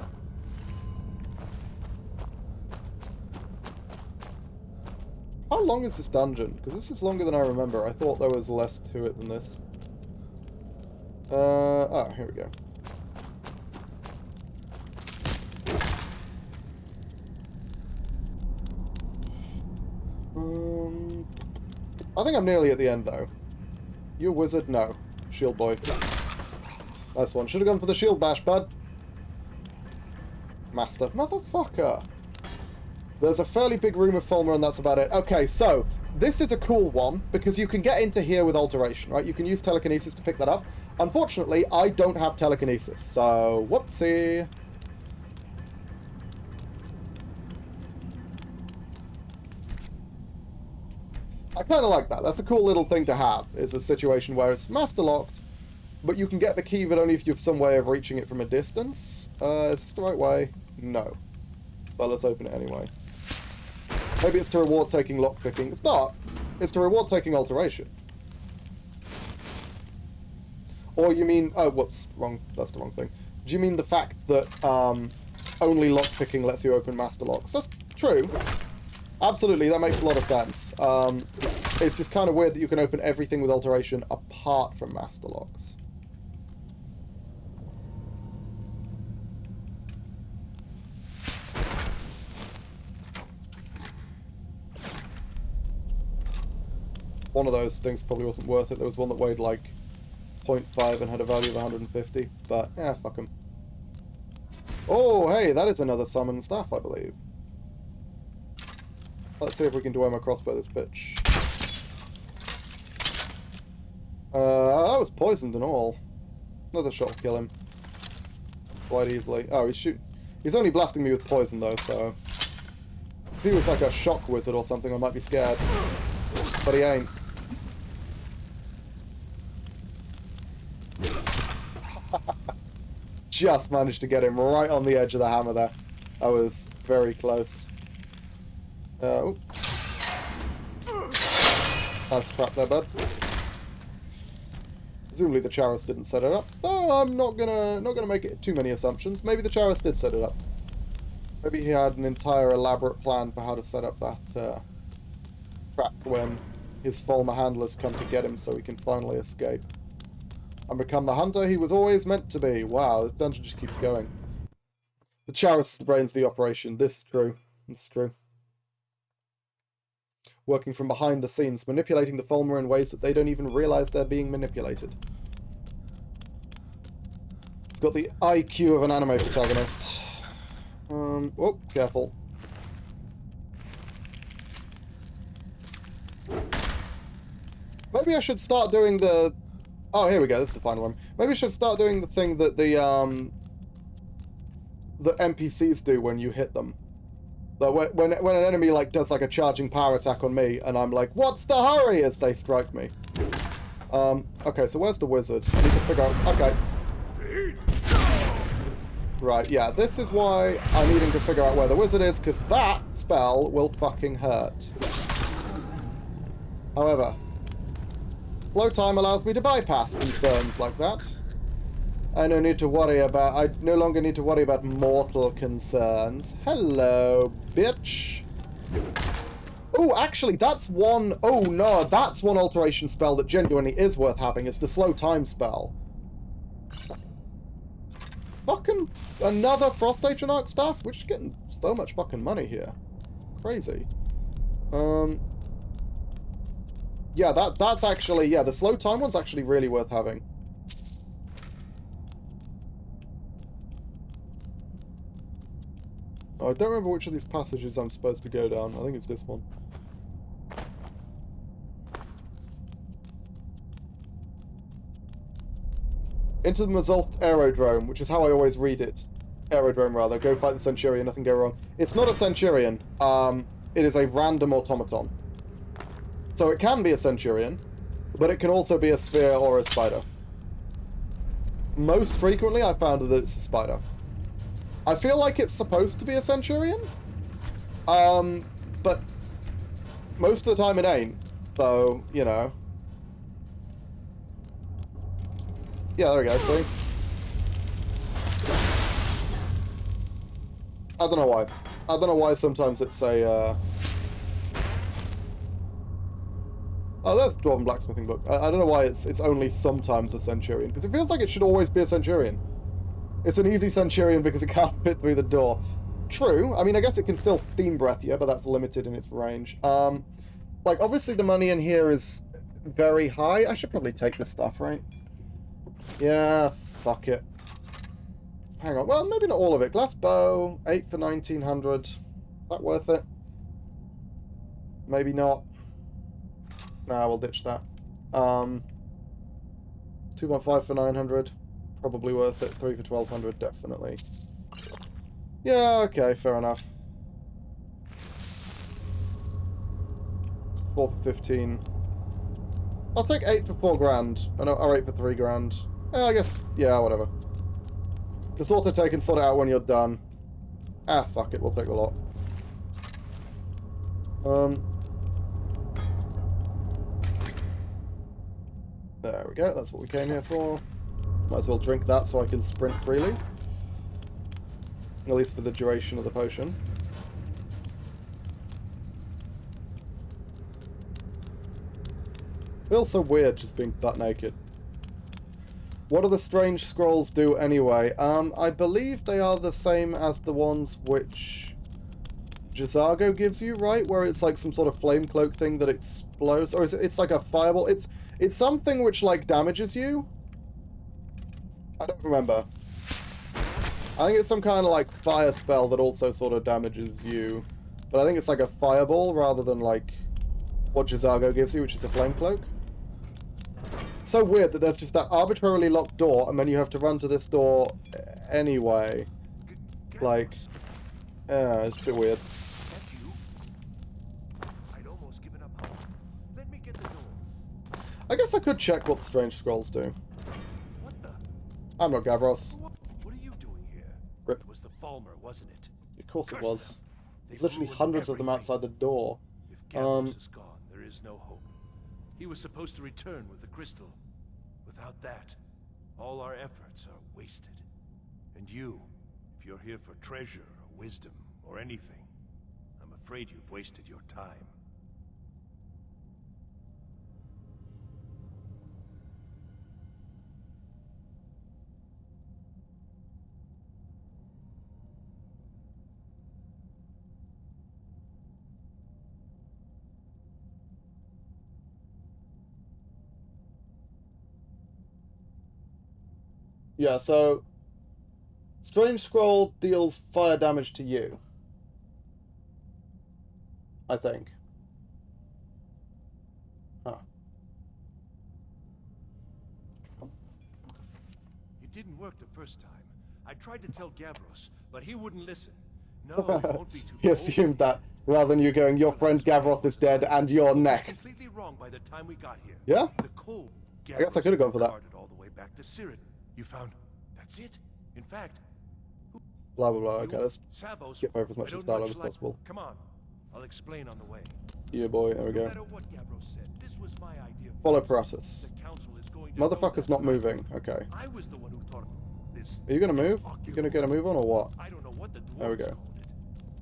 How long is this dungeon? Because this is longer than I remember. I thought there was less to it than this. Oh, here we go. I think I'm nearly at the end, though. You a wizard? No. Shield boy. Nice one. Should have gone for the shield bash, bud. Master. Motherfucker. There's a fairly big room of Fulmer, and that's about it. Okay, so this is a cool one, because you can get into here with alteration, right? You can use telekinesis to pick that up. Unfortunately, I don't have telekinesis, so whoopsie. I kind of like that. That's a cool little thing to have, is a situation where it's master locked, but you can get the key, but only if you have some way of reaching it from a distance. Is this the right way? No. Well, let's open it anyway. Maybe it's to reward taking lockpicking. It's not. It's to reward taking alteration. Or you mean... Oh, whoops. Wrong. That's the wrong thing. Do you mean the fact that only lockpicking lets you open master locks? That's true. Absolutely, that makes a lot of sense. It's just kind of weird that you can open everything with alteration apart from master locks. One of those things probably wasn't worth it. There was one that weighed like 0.5 and had a value of 150. But, yeah, fuck them. Oh, hey, that is another summon staff, I believe. Let's see if we can Dwemer crossbow this bitch. I was poisoned and all. Another shot will kill him. Quite easily. Oh, he's only blasting me with poison, though, so... If he was like a shock wizard or something, I might be scared. But he ain't. Just managed to get him right on the edge of the hammer there. That was very close. Nice trap there, bud. Presumably the Charis didn't set it up. Though I'm not gonna make it too many assumptions. Maybe the Charis did set it up. Maybe he had an entire elaborate plan for how to set up that trap when his Fulmer handlers come to get him so he can finally escape. And become the hunter he was always meant to be. Wow, this dungeon just keeps going. The Charis brains the operation. This is true. It's true. Working from behind the scenes, manipulating the Fulmer in ways that they don't even realize they're being manipulated. It's got the IQ of an anime protagonist. Oh, careful. Maybe I should start doing the... Oh, here we go. This is the final one. Maybe I should start doing the thing that the NPCs do when you hit them. Like when an enemy like does like a charging power attack on me, and I'm like, "What's the hurry?" as they strike me. Okay, so where's the wizard? I need to figure out. Okay. Right, yeah. This is why I'm needing to figure out where the wizard is, because that spell will fucking hurt. However, slow time allows me to bypass concerns like that. I no longer need to worry about mortal concerns. Hello, bitch. Oh, actually, that's one... Oh, no, that's one alteration spell that genuinely is worth having. It's the slow time spell. Fucking another Frost Atronach staff? We're just getting so much fucking money here. Crazy. Yeah, that's actually... Yeah, the slow time one's actually really worth having. Oh, I don't remember which of these passages I'm supposed to go down. I think it's this one. Into the Mazalt Aerodrome, which is how I always read it. Aerodrome, rather. Go fight the Centurion, nothing go wrong. It's not a Centurion. It is a random automaton. So it can be a Centurion, but it can also be a sphere or a spider. Most frequently, I found that it's a spider. I feel like it's supposed to be a Centurion, but most of the time it ain't. So, you know. Yeah, there we go, see? I don't know why. I don't know why sometimes it's a, Oh, there's Dwarven Blacksmithing Book. I don't know why it's only sometimes a Centurion, because it feels like it should always be a Centurion. It's an easy Centurion because it can't fit through the door. True. I mean, I guess it can still Theme Breath you, but that's limited in its range. Like, obviously the money in here is very high. I should probably take this stuff, right? Yeah, fuck it. Hang on. Well, maybe not all of it. Glass bow, 8 for 1900. Is that worth it? Maybe not. Nah, we'll ditch that. 2.5 for 900. Probably worth it. 3 for 1200, definitely. Yeah, okay, fair enough. 4 for 15. I'll take 8 for 4 grand. Or 8 for 3 grand. I guess, yeah, whatever. Just auto take and sort it out when you're done. Ah, fuck it, we'll take the lot. There we go, that's what we came here for. Might as well drink that so I can sprint freely. At least for the duration of the potion. Feels so weird just being butt naked. What do the strange scrolls do anyway? I believe they are the same as the ones which J'zargo gives you, right? Where it's like some sort of flame cloak thing that explodes, or is it, it's like a fireball? It's something which like damages you. I don't remember. I think it's some kind of like fire spell that also sort of damages you, but I think it's like a fireball rather than like what J'zargo gives you, which is a flame cloak. So weird that there's just that arbitrarily locked door, and then you have to run to this door anyway. Like, it's a bit weird. I guess I could check what the strange scrolls do. What the? I'm not Gavros. What are you doing here? Rip. It was the Falmer, wasn't it? Of course it was. They There's literally ruined hundreds of them everything. outside the door. If Gavros is gone, there is no hope. He was supposed to return with the crystal. Without that, all our efforts are wasted. And you, if you're here for treasure or wisdom or anything, I'm afraid you've wasted your time. Yeah, so Strange Scroll deals fire damage to you. I think. Huh. It didn't work the first time. I tried to tell Gavros, but he wouldn't listen. No, it won't be too He assumed that, rather than you going, your friend Gavroth is dead and you're next. Completely wrong by the time we got here. Yeah? The cold. I guess I could have gone for that. Guarded all the way back to Sirit. You found. That's it. In fact. Blah blah blah. Okay, let's Savos, skip over as much I of don't dialogue much as like- possible. Come on. I'll explain on the way. Yeah, boy. There we No go. matter what Gavros said, this was my idea. Follow first. process. The council is going to know Motherfucker's that. not moving. Okay. I was the one who thought this. Are you gonna this move? You gonna get a move on or what? I don't know what the dwarves There we go. called it.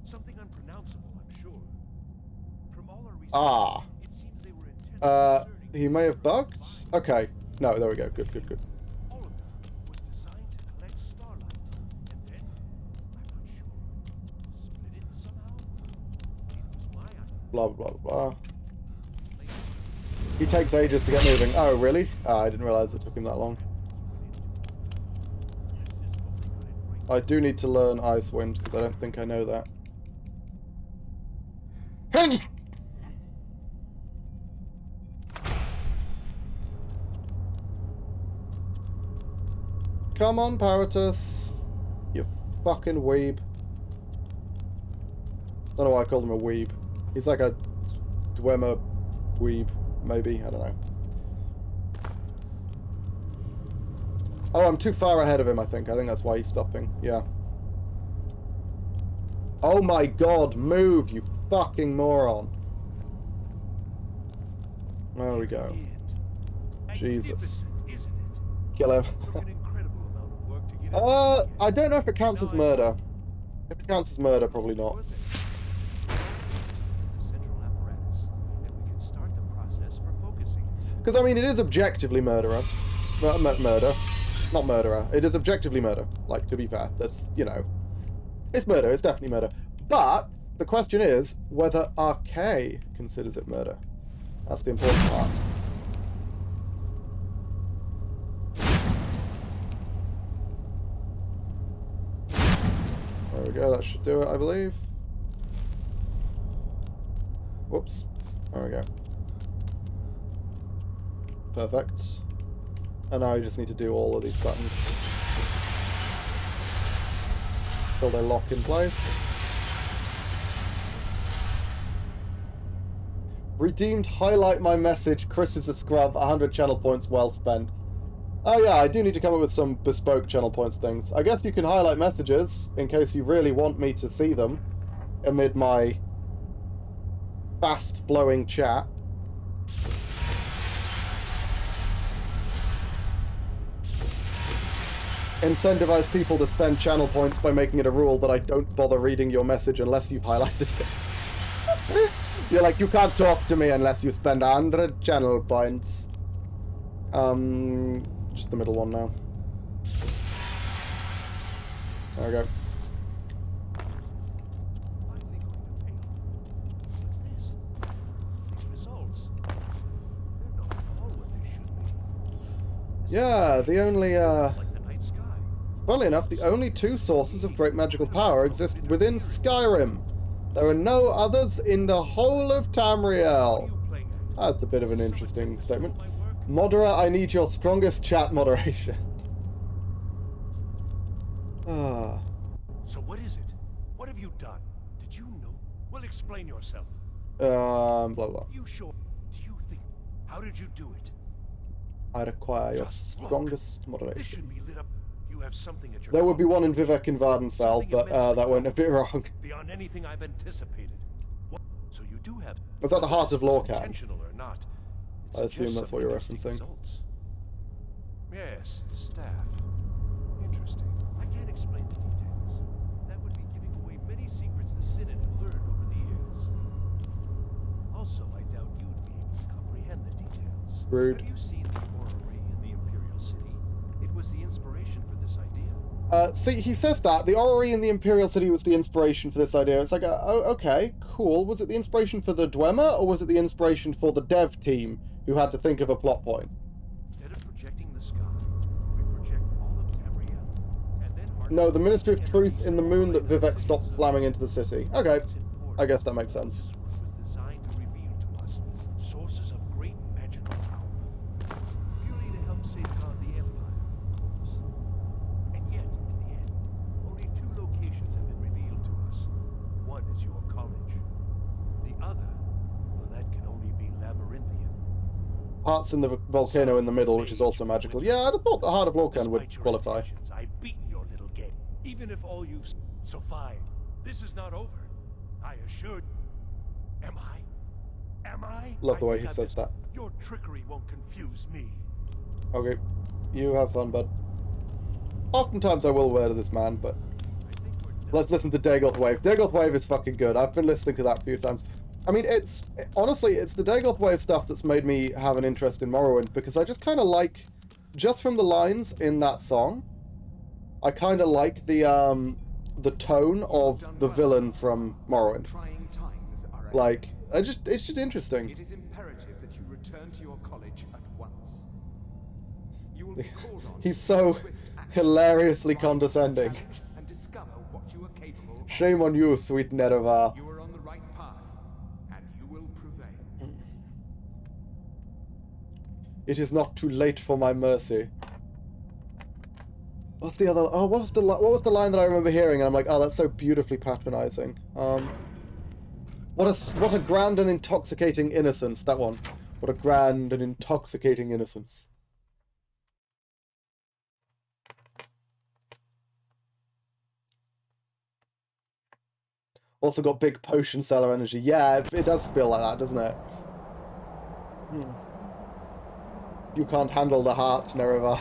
Something unpronounceable, I'm sure. From all our research, Ah. it seems they were intent on discerning. He may have bugged. Okay. No, there we go. Good, good, good. All of them was designed to collect starlight, and then, I'm not sure, split it somehow? It was my idea. Blah blah blah. He takes ages to get moving. Oh, really? I didn't realize it took him that long. I do need to learn Ice Wind, because I don't think I know that. Hey! Come on, Paratus. You fucking weeb. Don't know why I called him a weeb. He's like a Dwemer weeb, maybe. I don't know. Oh, I'm too far ahead of him, I think. I think that's why he's stopping. Yeah. Oh my god, move, you fucking moron. There we go. Jesus. Kill him. I don't know if it counts as murder. If it counts as murder, probably not. Because, I mean, it is objectively murderer. Murder. Not murderer. It is objectively murder. Like, to be fair. That's, you know. It's murder. It's definitely murder. But, the question is whether RK considers it murder. That's the important part. There we go. That should do it, I believe. Whoops. There we go. Perfect. And now I just need to do all of these buttons until they lock in place. Redeemed, highlight my message. Chris is a scrub. 100 channel points well spent. Oh yeah, I do need to come up with some bespoke channel points things. I guess you can highlight messages in case you really want me to see them amid my fast-flowing chat. Incentivize people to spend channel points by making it a rule that I don't bother reading your message unless you've highlighted it. You're like, you can't talk to me unless you spend 100 channel points. Just the middle one now. There we go. What's this? These results. They're not at all what they should be. Yeah, the only, Like the night sky. funnily enough, the only two sources of great magical power exist within Skyrim. There are no others in the whole of Tamriel. That's a bit of an interesting statement. Modera, I need your strongest chat moderation. Ah. So what is it? What have you done? Did you know? Well, explain yourself. Blah blah. You sure? Do you think? How did you do it? I require your Just look. strongest This moderation. should be lit up. You have something at your. There would be one in command. Vivek and Vardenfell, Something but immensely that went a bit wrong. Beyond anything I've anticipated. What? So you do have. Was that the Heart of Whether this was Lorcan? Intentional or not? It I assume suggests that's some what you're interesting referencing. results. Yes, the staff. Interesting. I can't explain the details. That would be giving away many secrets the Synod have learned over the years. Also, I doubt you'd be able to comprehend the details. Rude. Have you seen the orrery in the Imperial City? It was the inspiration for this idea. See, he says that. The orrery in the Imperial City was the inspiration for this idea. It's like, oh, okay, cool. Was it the inspiration for the Dwemer, or was it the inspiration for the dev team who had to think of a plot point? Instead of projecting the sky, we project all of Tamriel, and then No, the Ministry of Truth in the moon that Vivek stopped slamming into the city. Okay, I guess that makes sense. This work was designed to reveal to us sources of great magical power, purely to help safeguard the Empire, of course. And yet, in the end, only two locations have been revealed to us. One is your college. The other, well, that can only be labyrinthian. Parts in the volcano in the middle, which is also magical. Yeah, I'd have thought the Heart of Lorcan would Despite your qualify. intentions, I've beaten your little game. Even if all you've... So fine. This is not over. I assure you. Am I? Am I? Love the I way think he I've says that. Your trickery won't confuse me. Okay, you have fun, bud. Oftentimes I will murder this man, but I think we're done. let's listen to Dagoth Wave. Dagoth Wave is fucking good. I've been listening to that a few times. I mean, honestly, it's the Dagoth Wave stuff that's made me have an interest in Morrowind, because I just kind of like, just from the lines in that song, I kind of like the tone of the villain from Morrowind. Trying times are ahead. Like, it's just interesting. It is imperative that you return to your college at once. You will be called on He's to so take swift action, hilariously rise to the condescending. challenge, and Shame on you, sweet Nerevar. You are on the right path, and you will prevail. It is not too late for my mercy. What's the other? Oh, what was the line that I remember hearing? And I'm like, oh, that's so beautifully patronizing. What a grand and intoxicating innocence. That one. What a grand and intoxicating innocence. Also got big potion seller energy. Yeah, it does feel like that, doesn't it? You can't handle the heart, Nerevar.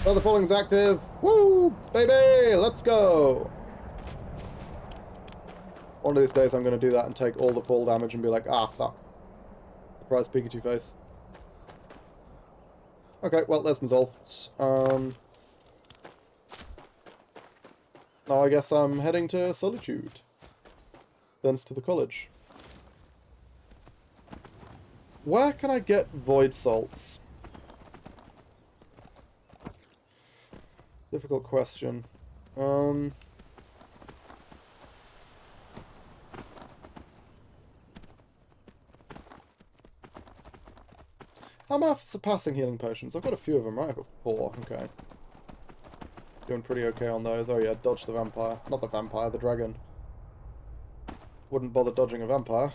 Oh, the pulling's active. Woo, baby, let's go. One of these days I'm going to do that and take all the pull damage and be like, ah, fuck. Surprise Pikachu face. Okay, well, there's my results. Now I guess I'm heading to Solitude. Thence to the college. Where can I get void salts? Difficult question. How am I surpassing healing potions? I've got a few of them, right? I've got 4, okay. Doing pretty okay on those. Oh yeah, dodge the vampire. Not the vampire, the dragon. Wouldn't bother dodging a vampire.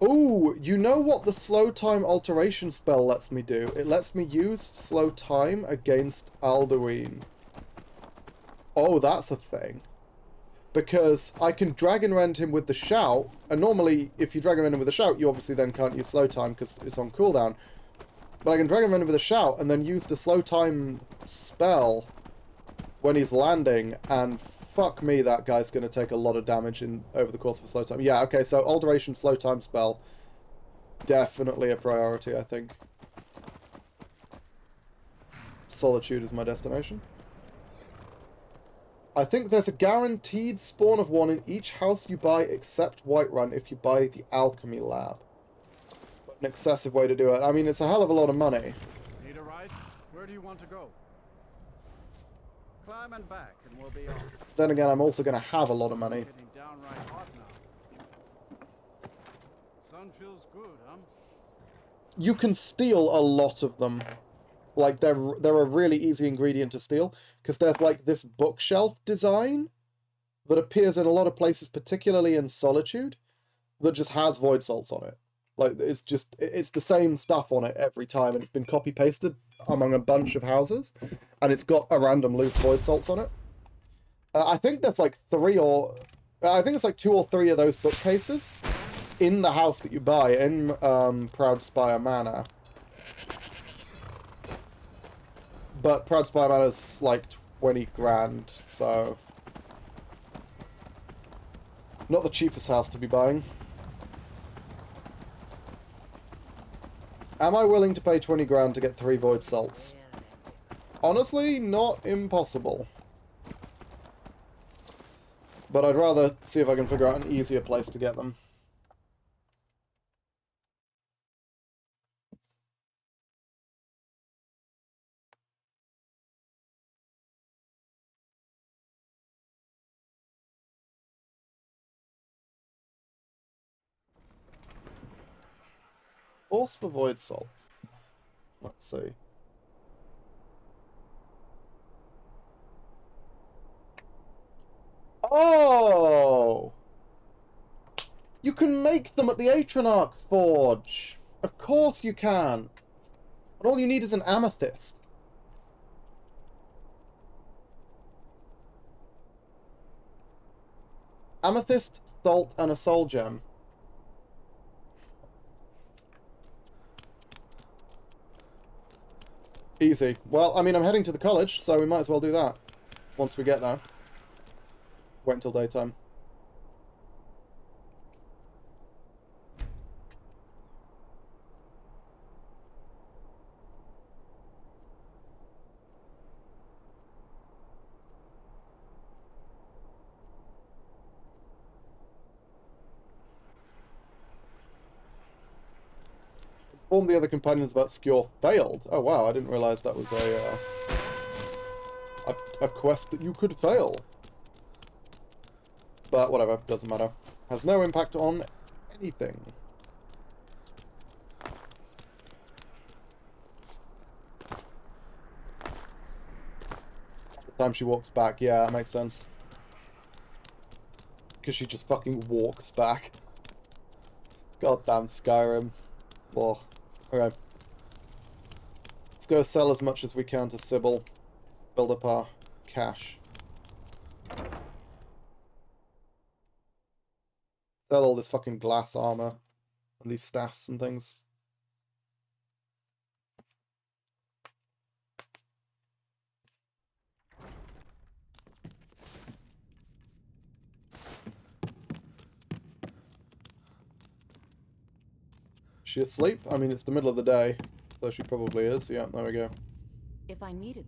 Ooh, you know what the slow time alteration spell lets me do? It lets me use slow time against Alduin. Oh, that's a thing. Because I can Dragon Rend him with the shout, and normally if you Dragon Rend him with a shout, you obviously then can't use slow time because it's on cooldown. But I can Dragon Rend him with a shout and then use the slow time spell when he's landing, and fuck me, that guy's going to take a lot of damage over the course of a slow time. Yeah, okay, so alteration slow time spell. Definitely a priority, I think. Solitude is my destination. I think there's a guaranteed spawn of one in each house you buy except Whiterun if you buy the Alchemy Lab. But an excessive way to do it. I mean, it's a hell of a lot of money. Need a ride? Where do you want to go? Climb and back and we'll be on. Then again, I'm also going to have a lot of money. Getting downright hot now. Sun feels good, huh? You can steal a lot of them. Like, they're a really easy ingredient to steal, because there's, like, this bookshelf design that appears in a lot of places, particularly in Solitude, that just has void salts on it. Like, it's the same stuff on it every time, and it's been copy-pasted among a bunch of houses, and it's got a random loose void salts on it. I think there's, like, 2 or 3 of those bookcases in the house that you buy, in Proudspire Manor. But Proudspire Manor's like 20 grand, so not the cheapest house to be buying. Am I willing to pay 20 grand to get 3 void salts? Honestly, not impossible. But I'd rather see if I can figure out an easier place to get them. Force for void salt. Let's see. Oh! You can make them at the Atronach Forge. Of course you can. And all you need is an amethyst. Amethyst, salt, and a soul gem. Easy. Well, I mean, I'm heading to the college, so we might as well do that once we get there. Wait until daytime. Inform the other companions about Skjor failed. Oh wow, I didn't realise that was a quest that you could fail. But whatever, doesn't matter. Has no impact on anything. The time she walks back, yeah, that makes sense. Because she just fucking walks back. Goddamn Skyrim. Ugh. Okay. Let's go sell as much as we can to Sybil. Build up our cash. Sell all this fucking glass armor. And these staffs and things. Is she asleep? I mean, it's the middle of the day. So she probably is. Yeah, there we go. If I needed...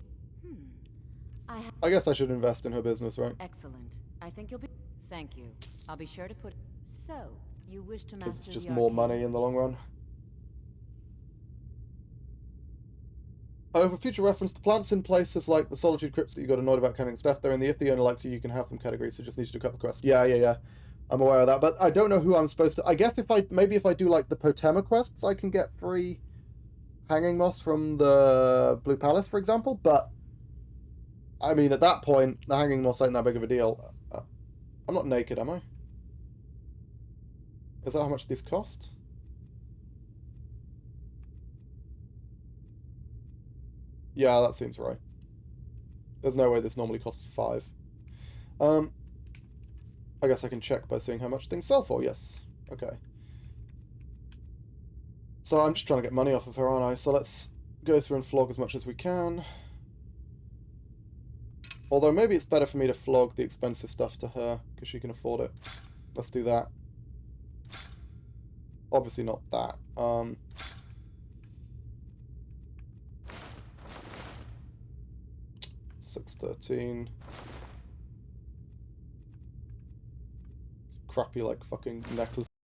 I guess I should invest in her business, right? Excellent. I think you'll be... Thank you. I'll be sure to put... So, you wish to master It's just the more money in the long run. Oh, for future reference, the plants in places like the Solitude Crypts that you got annoyed about counting stuff, they're in the if the owner likes you can have them category, so just need to do a couple of quests. Yeah. I'm aware of that, but I don't know who I'm supposed to... I guess maybe if I do like the Potema quests, I can get free hanging moss from the Blue Palace, for example, but I mean, at that point, the hanging moss ain't that big of a deal. I'm not naked, am I? Is that how much these cost? Yeah, that seems right. There's no way this normally costs 5. I guess I can check by seeing how much things sell for, yes. Okay. So I'm just trying to get money off of her, aren't I? So let's go through and flog as much as we can. Although maybe it's better for me to flog the expensive stuff to her, because she can afford it. Let's do that. Obviously not that. 613. Crappy, like, fucking necklace.